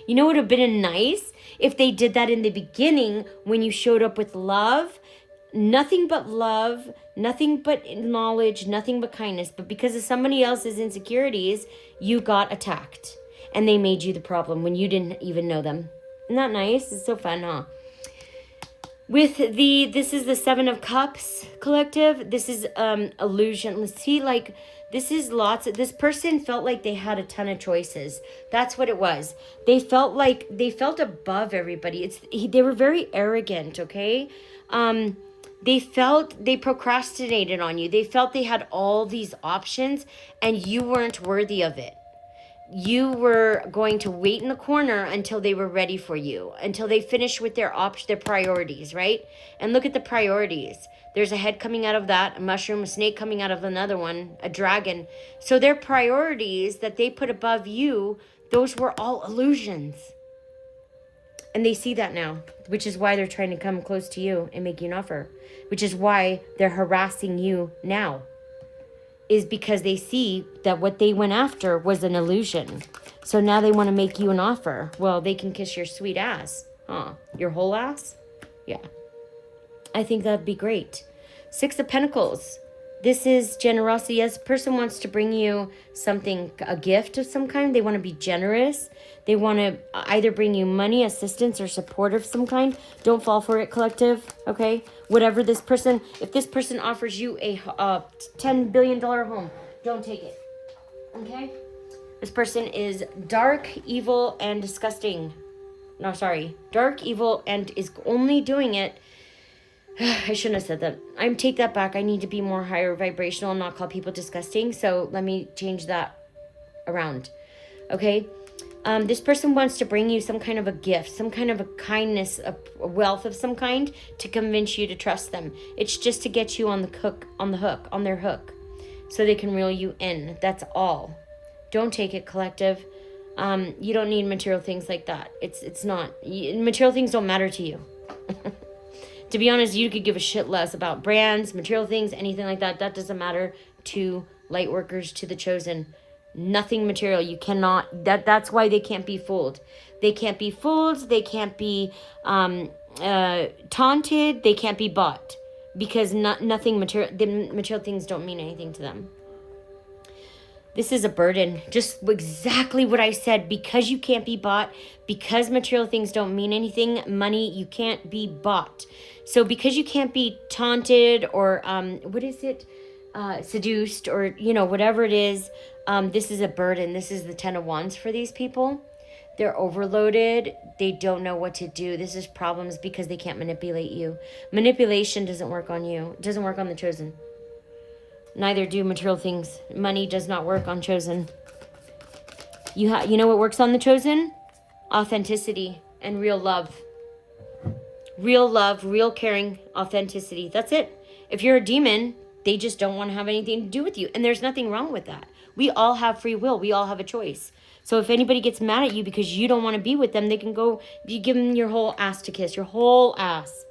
You know what would have been nice if they did that in the beginning when you showed up with love, nothing but love, nothing but knowledge, nothing but kindness. But because of somebody else's insecurities, you got attacked, and they made you the problem when you didn't even know them. Isn't that nice? It's so fun, huh? This is the Seven of Cups, collective. This is illusion. Let's see, like, this person felt like they had a ton of choices. That's what it was. They felt above everybody. They were very arrogant, okay? They procrastinated on you. They felt they had all these options and you weren't worthy of it. You were going to wait in the corner until they were ready for you, until they finished with their priorities, right? And look at the priorities. There's a head coming out of that, a mushroom, a snake coming out of another one, a dragon. So their priorities that they put above you, those were all illusions. And they see that now, which is why they're trying to come close to you and make you an offer, which is why they're harassing you now. Is because they see that what they went after was an illusion. So now they want to make you an offer. Well, they can kiss your sweet ass. Huh? Your whole ass? Yeah. I think that'd be great. Six of Pentacles. This is generosity. Yes, person wants to bring you something, a gift of some kind. They want to be generous. They want to either bring you money, assistance, or support of some kind. Don't fall for it, collective, okay? Whatever this person, if this person offers you a $10 billion home, don't take it, okay? This person is dark, evil, and disgusting. No, sorry. Dark, evil, and is only doing it. I shouldn't have said that. I take that back. I need to be more higher vibrational and not call people disgusting. So let me change that around. Okay? This person wants to bring you some kind of a gift, some kind of a kindness, a wealth of some kind to convince you to trust them. It's just to get you on their hook, so they can reel you in. That's all. Don't take it, collective. You don't need material things like that. It's not. Material things don't matter to you. To be honest, you could give a shit less about brands, material things, anything like that. That doesn't matter to light workers, to the chosen. Nothing material. You cannot. That's why they can't be fooled. They can't be fooled. They can't be taunted. They can't be bought, because nothing material. The material things don't mean anything to them. This is a burden. Just exactly what I said. Because you can't be bought, because material things don't mean anything, money, you can't be bought. So because you can't be taunted or, seduced, or, whatever it is, this is a burden. This is the 10 of Wands for these people. They're overloaded. They don't know what to do. This is problems because they can't manipulate you. Manipulation doesn't work on you. It doesn't work on the chosen. Neither do material things. Money does not work on chosen. You know what works on the chosen? authenticity, and real love. Real love, real caring, authenticity. That's it. If you're a demon, they just don't want to have anything to do with you. And there's nothing wrong with that. We all have free will. We all have a choice. So if anybody gets mad at you because you don't want to be with them, they can go, you give them your whole ass to kiss, your whole ass.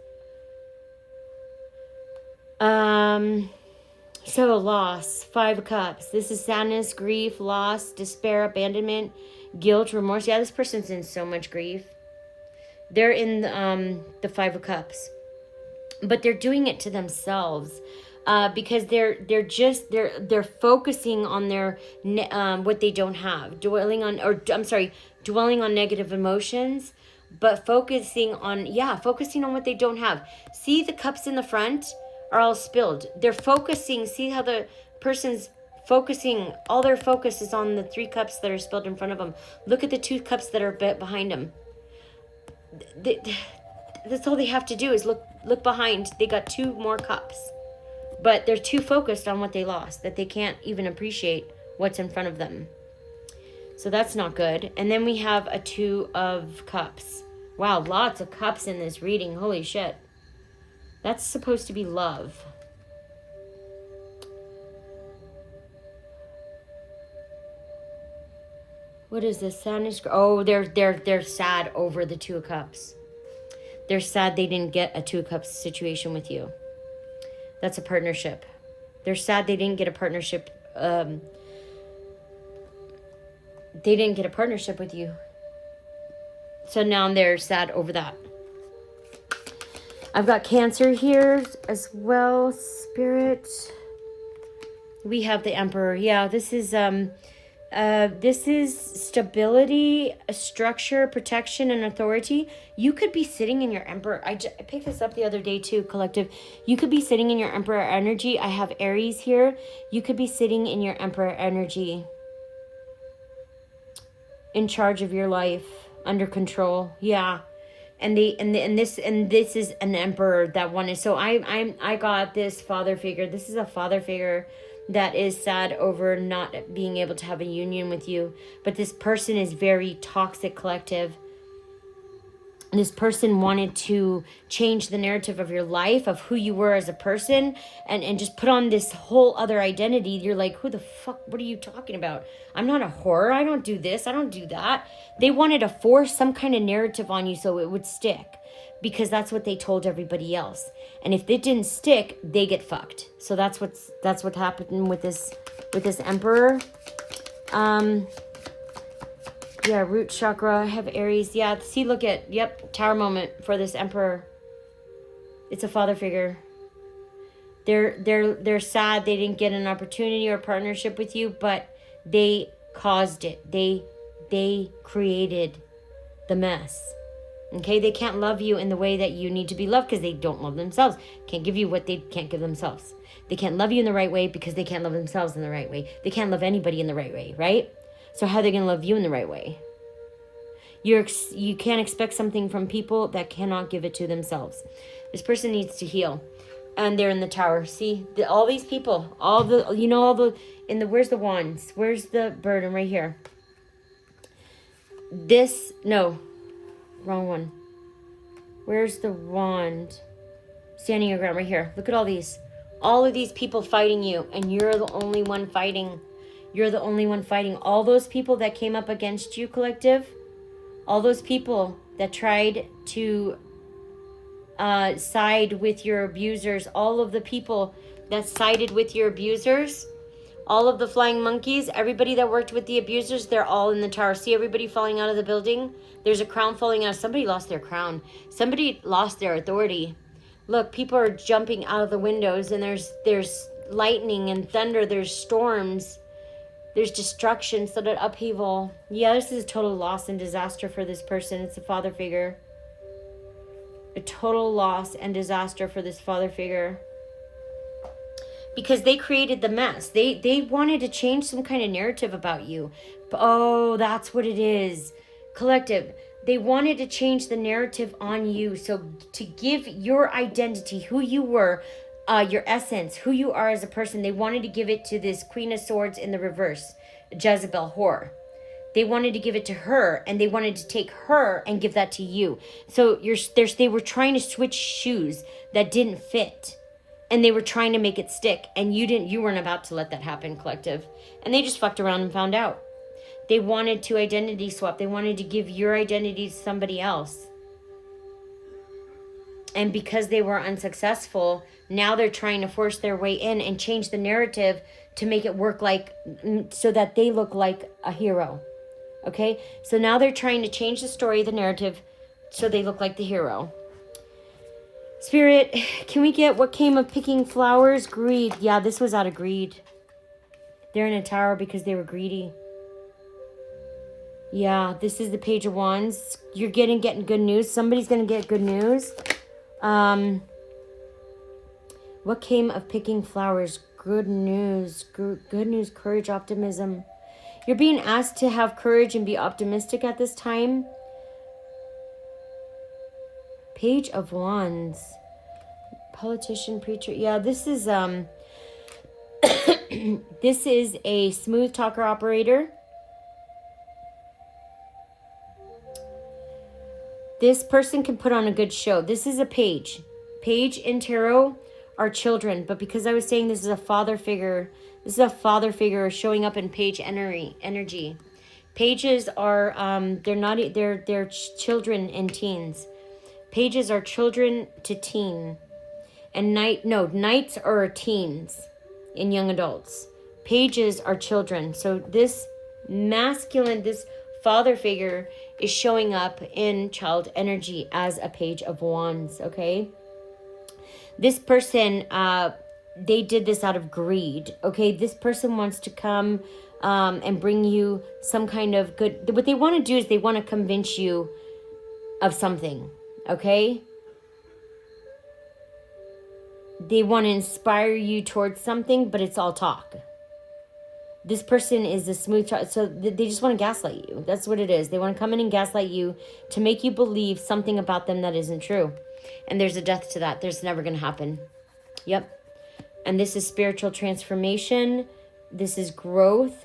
So loss, 5 of Cups. This is sadness, grief, loss, despair, abandonment, guilt, remorse. Yeah, this person's in so much grief. They're in the 5 of Cups, but they're doing it to themselves because they're focusing on their what they don't have, dwelling on negative emotions, but focusing on what they don't have. See, the cups in the front are all spilled. They're focusing. See how the person's focusing, all their focus is on the 3 cups that are spilled in front of them. Look at the 2 cups that are behind them. That's all they have to do is look behind. They got 2 more cups, but they're too focused on what they lost that they can't even appreciate what's in front of them. So that's not good. And then we have a 2 of Cups. Wow, lots of cups in this reading. Holy shit. That's supposed to be love. What is this? Sadness. Oh, they're sad over the 2 of Cups. They're sad they didn't get a 2 of Cups situation with you. That's a partnership. They're sad they didn't get a partnership. They didn't get a partnership with you. So now they're sad over that. I've got Cancer here as well, Spirit. We have the Emperor. Yeah, this is stability, structure, protection, and authority. You could be sitting in your Emperor. I picked this up the other day too, collective. You could be sitting in your Emperor energy. I have Aries here. You could be sitting in your Emperor energy. In charge of your life, under control. Yeah. And this is an Emperor that wanted. So I got this father figure. This is a father figure that is sad over not being able to have a union with you. But this person is very toxic, collective. This person wanted to change the narrative of your life, of who you were as a person, and just put on this whole other identity. You're like, who the fuck, what are you talking about? I'm not a whore. I don't do this. I don't do that. They wanted to force some kind of narrative on you so it would stick, because that's what they told everybody else. And if it didn't stick, they get fucked. So that's what happened with this Emperor. Yeah, root chakra, I have Aries. Yeah, see, look at, yep, Tower moment for this Emperor. It's a father figure. They're sad they didn't get an opportunity or partnership with you, but they caused it. They created the mess. Okay, they can't love you in the way that you need to be loved because they don't love themselves. Can't give you what they can't give themselves. They can't love you in the right way because they can't love themselves in the right way. They can't love anybody in the right way, right? So how are they going to love you in the right way? You can't expect something from people that cannot give it to themselves. This person needs to heal. And they're in the Tower. See, all these people, where's the wands? Where's the bird? I'm right here. Wrong one. Where's the wand? Standing your ground right here. Look at all these. All of these people fighting you, and you're the only one fighting. You're the only one fighting. All those people that came up against you, collective, all those people that tried to side with your abusers, all of the people that sided with your abusers, all of the flying monkeys, everybody that worked with the abusers, they're all in the Tower. See everybody falling out of the building? There's a crown falling out. Somebody lost their crown. Somebody lost their authority. Look, people are jumping out of the windows, and there's lightning and thunder. There's storms. There's destruction, sudden upheaval. Yeah, this is a total loss and disaster for this person. It's a father figure. A total loss and disaster for this father figure. Because they created the mess. They wanted to change some kind of narrative about you. Oh, that's what it is. Collective. They wanted to change the narrative on you. So to give your identity, who you were, your essence, who you are as a person, they wanted to give it to this Queen of Swords in the reverse, Jezebel whore. They wanted to give it to her, and they wanted to take her and give that to you. So they were trying to switch shoes that didn't fit, and they were trying to make it stick, and you weren't about to let that happen, collective. And they just fucked around and found out. They wanted to identity swap. They wanted to give your identity to somebody else. And because they were unsuccessful, now they're trying to force their way in and change the narrative to make it work so that they look like a hero. Okay? So now they're trying to change the story, the narrative, so they look like the hero. Spirit, can we get what came of picking flowers? Greed. Yeah, this was out of greed. They're in a tower because they were greedy. Yeah, this is the Page of Wands. You're getting good news. Somebody's going to get good news. What came of picking flowers? Good news. Good news, courage, optimism. You're being asked to have courage and be optimistic at this time. Page of Wands. Politician, preacher. Yeah, this is this is a smooth talker operator. This person can put on a good show. This is a page. Page in tarot are children, but because I was saying this is a father figure, this is a father figure showing up in page energy. Pages are they're children and teens. Pages are children to teen. And knights are teens and young adults. Pages are children. So this masculine, this father figure is showing up in child energy as a Page of Wands, okay? This person, they did this out of greed, okay? This person wants to come and bring you some kind of good... What they want to do is they want to convince you of something, okay? They want to inspire you towards something, but it's all talk. This person is a smooth child, so they just want to gaslight you. That's what it is. They want to come in and gaslight you to make you believe something about them that isn't true. And there's a death to that. There's never going to happen. Yep. And this is spiritual transformation. This is growth.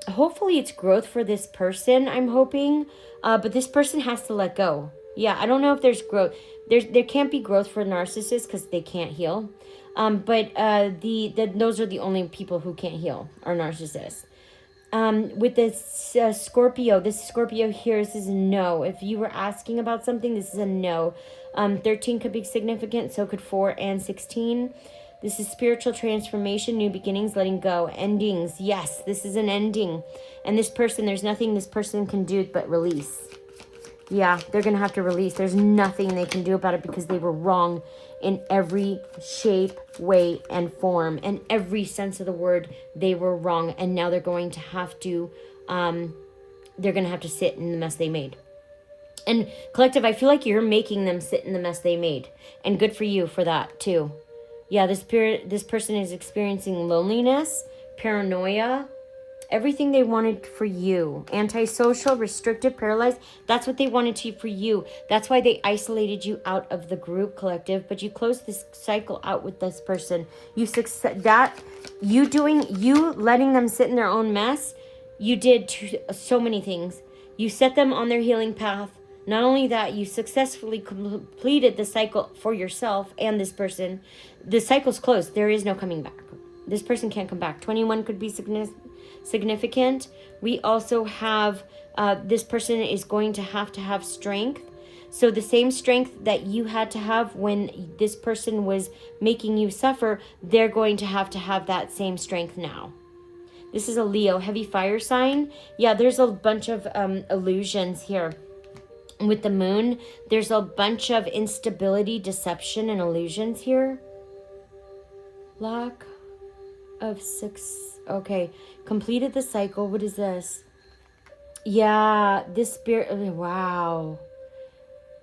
Hopefully it's growth for this person, I'm hoping. But this person has to let go. Yeah, I don't know if there's growth. There can't be growth for narcissists because they can't heal. But those are the only people who can't heal, are narcissists. With this Scorpio here, this is a no. If you were asking about something, this is a no. 13 could be significant, so could 4 and 16. This is spiritual transformation, new beginnings, letting go, endings. Yes, this is an ending. And this person, there's nothing this person can do but release. Yeah, they're going to have to release. There's nothing they can do about it because they were wrong in every shape, way, and form. And every sense of the word, they were wrong. And now they're going to have to, sit in the mess they made. And collective, I feel like you're making them sit in the mess they made. And good for you for that, too. Yeah, this person is experiencing loneliness, paranoia, everything they wanted for you. Antisocial, restricted, paralyzed. That's what they wanted for you. That's why they isolated you out of the group, collective. But you closed this cycle out with this person. You letting them sit in their own mess. You did so many things. You set them on their healing path. Not only that, you successfully completed the cycle for yourself and this person. The cycle's closed. There is no coming back. This person can't come back. 21 could be significant. We also have this person is going to have strength. So the same strength that you had to have when this person was making you suffer, they're going to have that same strength now. This is a Leo, heavy fire sign. Yeah, there's a bunch of illusions here. With the moon, there's a bunch of instability, deception, and illusions here. Lack of 6. Okay, completed the cycle. What is this? Yeah, this spirit. Wow.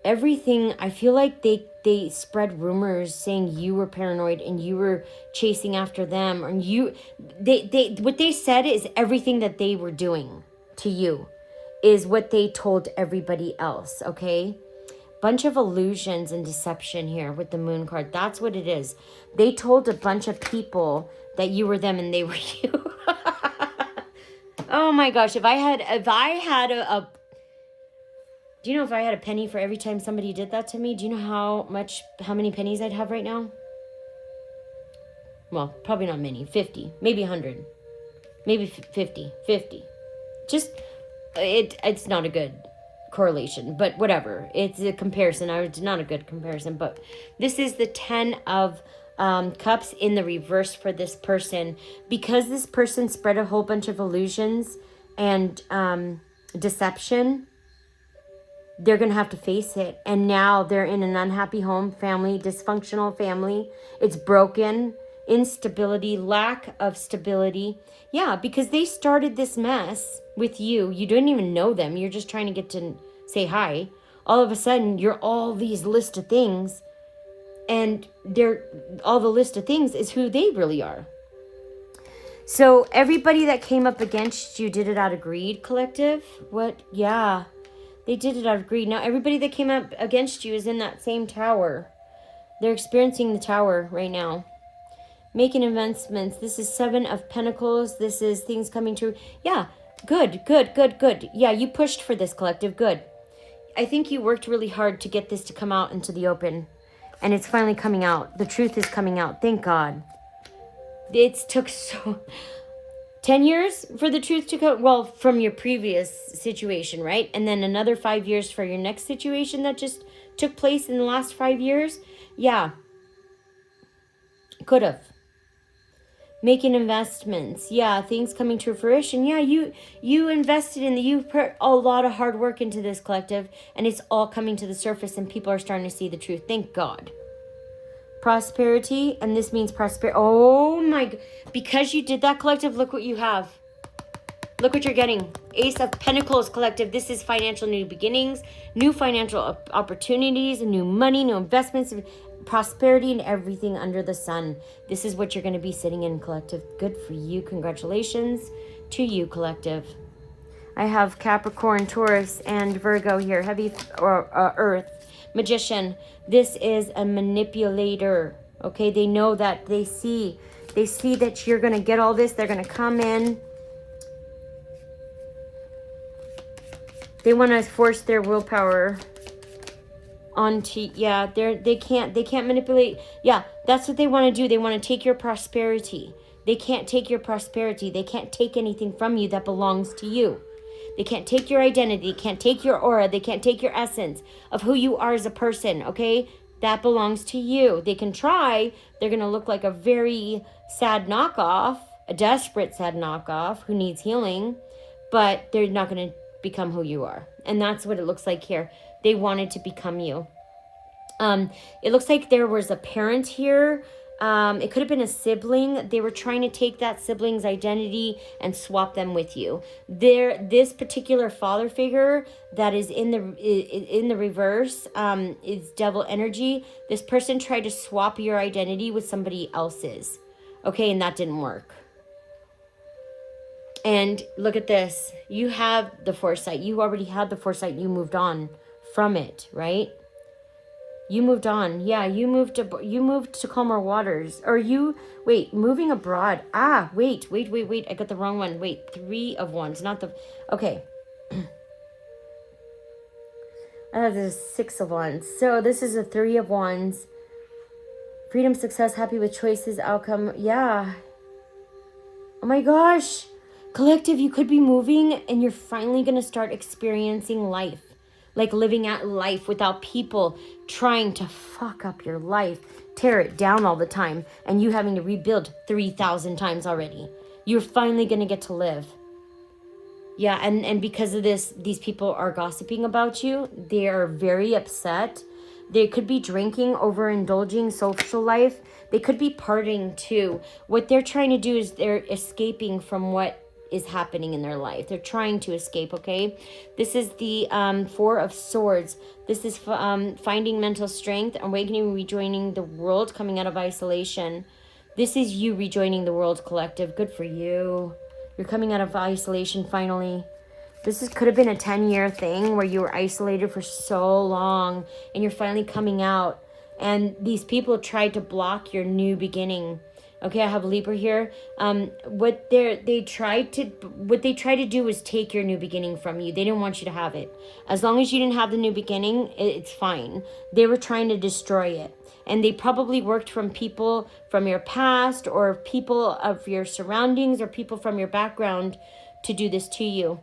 Everything. I feel like they spread rumors saying you were paranoid and you were chasing after them, and what they said is everything that they were doing to you is what they told everybody else. Okay. Bunch of illusions and deception here with the moon card. That's what it is. They told a bunch of people that you were them and they were you. Oh my gosh, if I had a do you know if I had a penny for every time somebody did that to me, do you know how many pennies I'd have right now? Well, probably not many, 50, maybe 100, maybe 50. Just, it's not a good correlation, but whatever. It's a comparison. It's not a good comparison, but this is the 10 of cups in the reverse for this person, because this person spread a whole bunch of illusions and deception. They're going to have to face it. And now they're in an unhappy home, family, dysfunctional family. It's broken, instability, lack of stability. Yeah, because they started this mess with you. You didn't even know them. You're just trying to get to say hi. All of a sudden, you're all these list of things. And all the list of things is who they really are. So everybody that came up against you did it out of greed, collective. What? Yeah. They did it out of greed. Now, everybody that came up against you is in that same tower. They're experiencing the tower right now. Making investments. This is 7 of Pentacles. This is things coming true. Yeah, good. Yeah, you pushed for this, collective. Good. I think you worked really hard to get this to come out into the open. And it's finally coming out. The truth is coming out. Thank God. It took 10 years for the truth to come, well, from your previous situation, right? And then another 5 years for your next situation that just took place in the last 5 years. Yeah. Could have. Making investments. Yeah, things coming to fruition. Yeah, you invested you put a lot of hard work into this, collective, and it's all coming to the surface and people are starting to see the truth. Thank God. Prosperity, and this means prosperity. Oh my, because you did that, collective, look what you have. Look what you're getting. Ace of Pentacles, collective. This is financial new beginnings, new financial opportunities, new money, new investments, prosperity, and everything under the sun. This is what you're going to be sitting in, collective. Good for you. Congratulations to you, collective. I have Capricorn, Taurus, and Virgo here. Heavy Earth. Magician. This is a manipulator. Okay, they know that. They see that you're going to get all this. They're going to come in. They want to force their willpower onto, yeah, they can't manipulate. Yeah, that's what they want to do. They want to take your prosperity. They can't take your prosperity. They can't take anything from you that belongs to you. They can't take your identity. They can't take your aura. They can't take your essence of who you are as a person, okay? That belongs to you. They can try. They're going to look like a very sad knockoff, a desperate sad knockoff who needs healing, but they're not going to become who you are. And that's what it looks like here. They wanted to become you. It looks like there was a parent here. It could have been a sibling. They were trying to take that sibling's identity and swap them with you. This particular father figure that is in the reverse is devil energy. This person tried to swap your identity with somebody else's. Okay, and that didn't work. And look at this. You have the foresight. You already had the foresight. You moved on from it, right? You moved on. Yeah, you moved to calmer waters. Or moving abroad. Wait. I got the wrong one. Wait, 3 of Wands, not the, okay. This is 6 of Wands. So this is a 3 of Wands. Freedom, success, happy with choices, outcome. Yeah. Oh my gosh. Collective, you could be moving and you're finally going to start experiencing life. Like living out life without people trying to fuck up your life, tear it down all the time, and you having to rebuild 3,000 times already. You're finally going to get to live. Yeah, and because of this, these people are gossiping about you. They are very upset. They could be drinking, overindulging social life. They could be partying too. What they're trying to do is they're escaping from what is happening in their life. They're trying to escape, okay? This is the 4 of Swords. This is finding mental strength, awakening, rejoining the world, coming out of isolation. This is you rejoining the world, collective. Good for you. You're coming out of isolation finally. This could have been a 10-year thing where you were isolated for so long and you're finally coming out. And these people tried to block your new beginning. Okay, I have Libra here. What they try to do is take your new beginning from you. They didn't want you to have it. As long as you didn't have the new beginning, it's fine. They were trying to destroy it. And they probably worked from people from your past or people of your surroundings or people from your background to do this to you.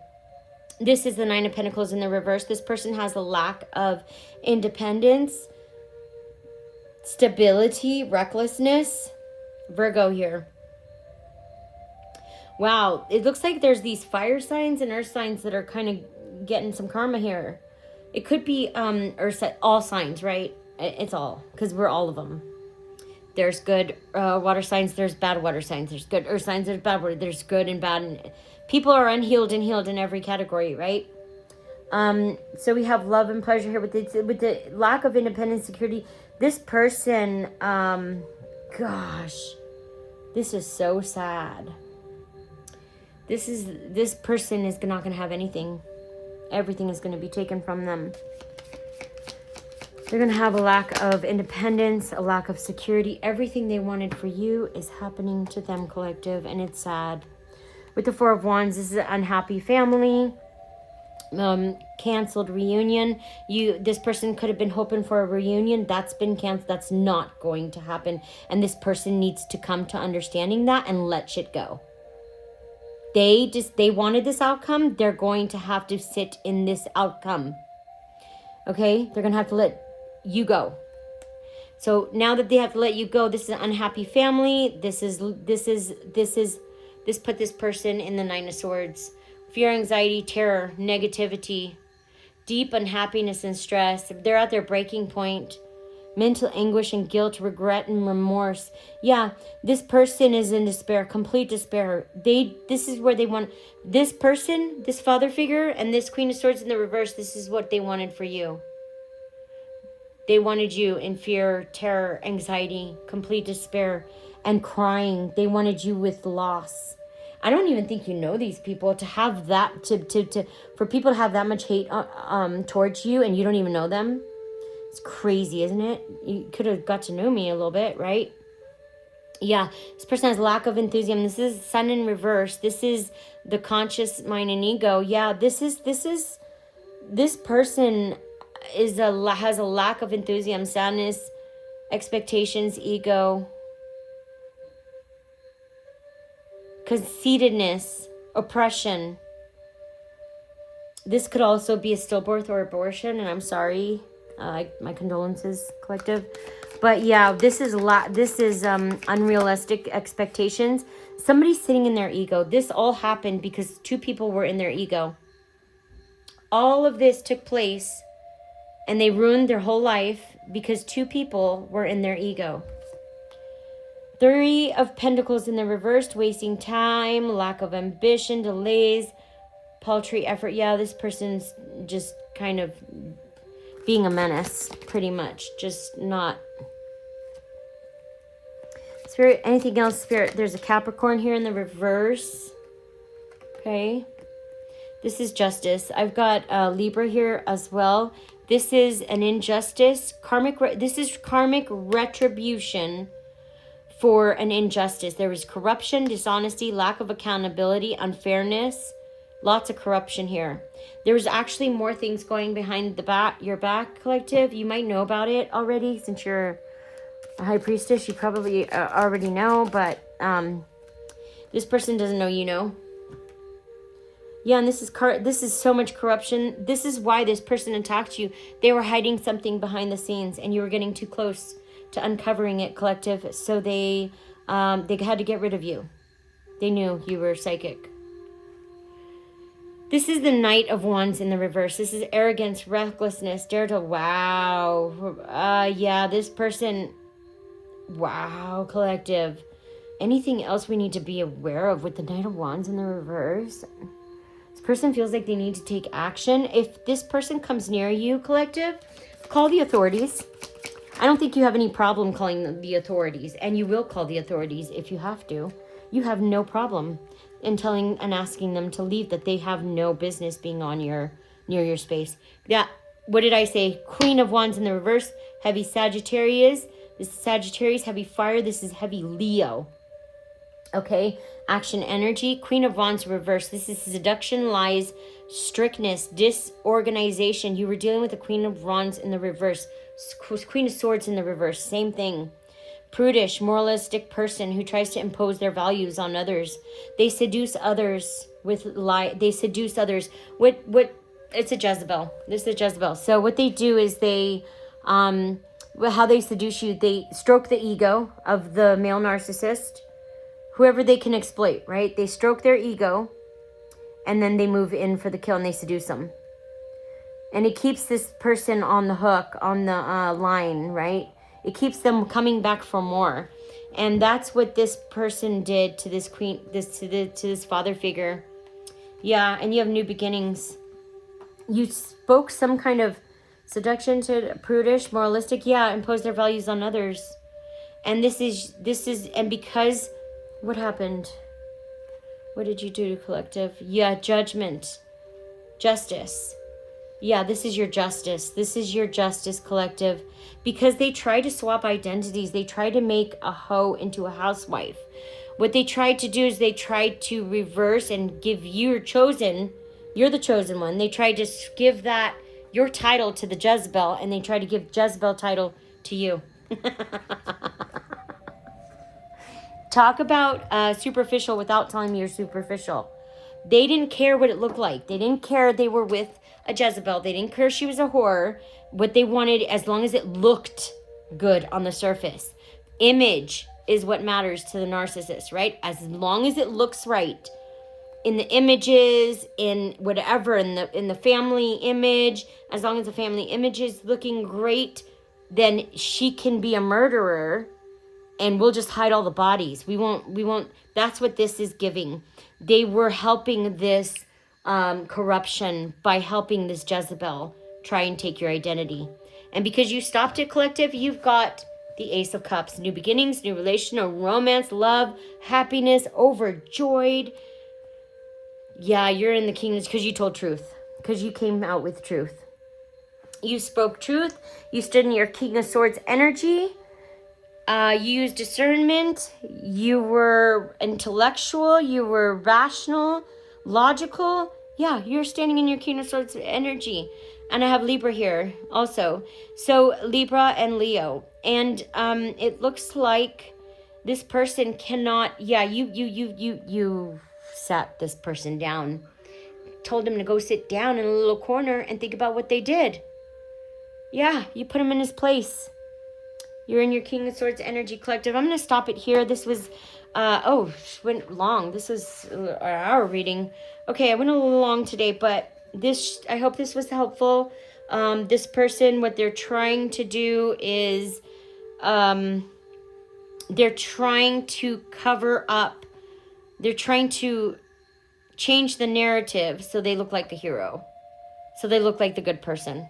This is the Nine of Pentacles in the reverse. This person has a lack of independence, stability, recklessness. Virgo here. Wow, it looks like there's these fire signs and earth signs that are kind of getting some karma here. It could be all signs, right? It's all, because we're all of them. There's good water signs, there's bad water signs, there's good earth signs, there's bad water, there's good and bad. And people are unhealed and healed in every category, right? So we have love and pleasure here with the lack of independence, security. This person, gosh, this is so sad. This person is not going to have anything. Everything is going to be taken from them. They're going to have a lack of independence, a lack of security. Everything they wanted for you is happening to them, collective, and it's sad. With the Four of Wands, this is an unhappy family. Canceled reunion. This person could have been hoping for a reunion. That's been canceled. That's not going to happen. And this person needs to come to understanding that and let shit go. They wanted this outcome. They're going to have to sit in this outcome. Okay? They're going to have to let you go. So now that they have to let you go, this is an unhappy family. This put this person in the Nine of Swords. Fear, anxiety, terror, negativity, deep unhappiness and stress. They're at their breaking point. Mental anguish and guilt, regret and remorse. Yeah, this person is in despair, complete despair. This is where they want, this person, this father figure, and this Queen of Swords in the reverse, this is what they wanted for you. They wanted you in fear, terror, anxiety, complete despair, and crying. They wanted you with loss. I don't even think you know these people. To have that, for people to have that much hate towards you and you don't even know them, it's crazy, isn't it? You could have got to know me a little bit, right? Yeah, this person has lack of enthusiasm. This is Sun in reverse. This is the conscious mind and ego. Yeah, this person has a lack of enthusiasm, sadness, expectations, ego, conceitedness, oppression. This could also be a stillbirth or abortion, and I'm sorry. My condolences, collective. But yeah, this is unrealistic expectations. Somebody's sitting in their ego. This all happened because two people were in their ego. All of this took place, and they ruined their whole life because two people were in their ego. Three of Pentacles in the reverse, wasting time, lack of ambition, delays, paltry effort. Yeah, this person's just kind of being a menace, pretty much. Just not. Spirit, anything else, Spirit? There's a Capricorn here in the reverse. Okay. This is justice. I've got Libra here as well. This is an injustice. This is karmic retribution for an injustice. There was corruption, dishonesty, lack of accountability, unfairness. Lots of corruption here. There was actually more things going behind your back, collective. You might know about it already since you're a high priestess. You probably already know, but this person doesn't know you know. Yeah, and this is so much corruption. This is why this person attacked you. They were hiding something behind the scenes, and you were getting too close to uncovering it, collective. So they had to get rid of you. They knew you were psychic. This is the Knight of Wands in the reverse. This is arrogance, recklessness, dare to. Wow. Yeah, this person. Wow, collective. Anything else we need to be aware of with the Knight of Wands in the reverse? This person feels like they need to take action. If this person comes near you, collective, call the authorities. I don't think you have any problem calling the authorities, and you will call the authorities if you have to. You have no problem in telling and asking them to leave, that they have no business being on near your space. Yeah, what did I say? Queen of Wands in the reverse, heavy Sagittarius. This is Sagittarius, heavy fire. This is heavy Leo. Okay, action energy, Queen of Wands reverse. This is seduction, lies, strictness, disorganization. You were dealing with the Queen of Wands in the reverse. Queen of Swords in the reverse, same thing. Prudish, moralistic person who tries to impose their values on others. They seduce others with lie. They seduce others. What? It's a Jezebel. This is a Jezebel. So what they do is they, how they seduce you, they stroke the ego of the male narcissist, whoever they can exploit, right? They stroke their ego, and then they move in for the kill and they seduce them. And it keeps this person on the hook, on the line, right? It keeps them coming back for more. And that's what this person did to this queen, to this father figure. Yeah, and you have new beginnings. You spoke some kind of seduction to prudish, moralistic, impose their values on others. And this is, and because, what happened? What did you do to collective? Yeah, judgment, justice. Yeah, this is your justice. This is your justice, collective. Because they try to swap identities. They try to make a hoe into a housewife. What they tried to do is they tried to reverse and give you're the chosen one. They tried to give that, your title to the Jezebel, and they tried to give Jezebel title to you. Talk about superficial without telling me you're superficial. They didn't care what it looked like. They didn't care they were with a Jezebel. They didn't care she was a whore. What they wanted, as long as it looked good on the surface. Image is what matters to the narcissist, right? As long as it looks right. In the images, in whatever, in the family image, as long as the family image is looking great, then she can be a murderer. And we'll just hide all the bodies. We won't, that's what this is giving. They were helping this corruption by helping this Jezebel try and take your identity. And because you stopped it, collective, you've got the Ace of Cups. New beginnings, new relation, no romance, love, happiness, overjoyed. Yeah, you're in the kingdoms because you told truth. Because you came out with truth. You spoke truth. You stood in your King of Swords energy. You used discernment, you were intellectual, you were rational, logical. Yeah, you're standing in your King of Swords energy. And I have Libra here also. So Libra and Leo. And it looks like this person cannot, you sat this person down. Told him to go sit down in a little corner and think about what they did. Yeah, you put him in his place. You're in your King of Swords energy, collective. I'm going to stop it here. This was, went long. This was an hour reading. Okay, I went a little long today, but I hope this was helpful. This person, what they're trying to do is, they're trying to cover up. They're trying to change the narrative so they look like the hero. So they look like the good person.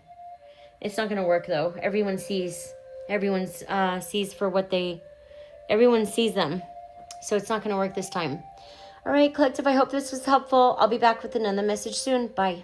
It's not going to work, though. Everyone sees for what everyone sees them. So it's not going to work this time. All right, collective, I hope this was helpful. I'll be back with another message soon. Bye.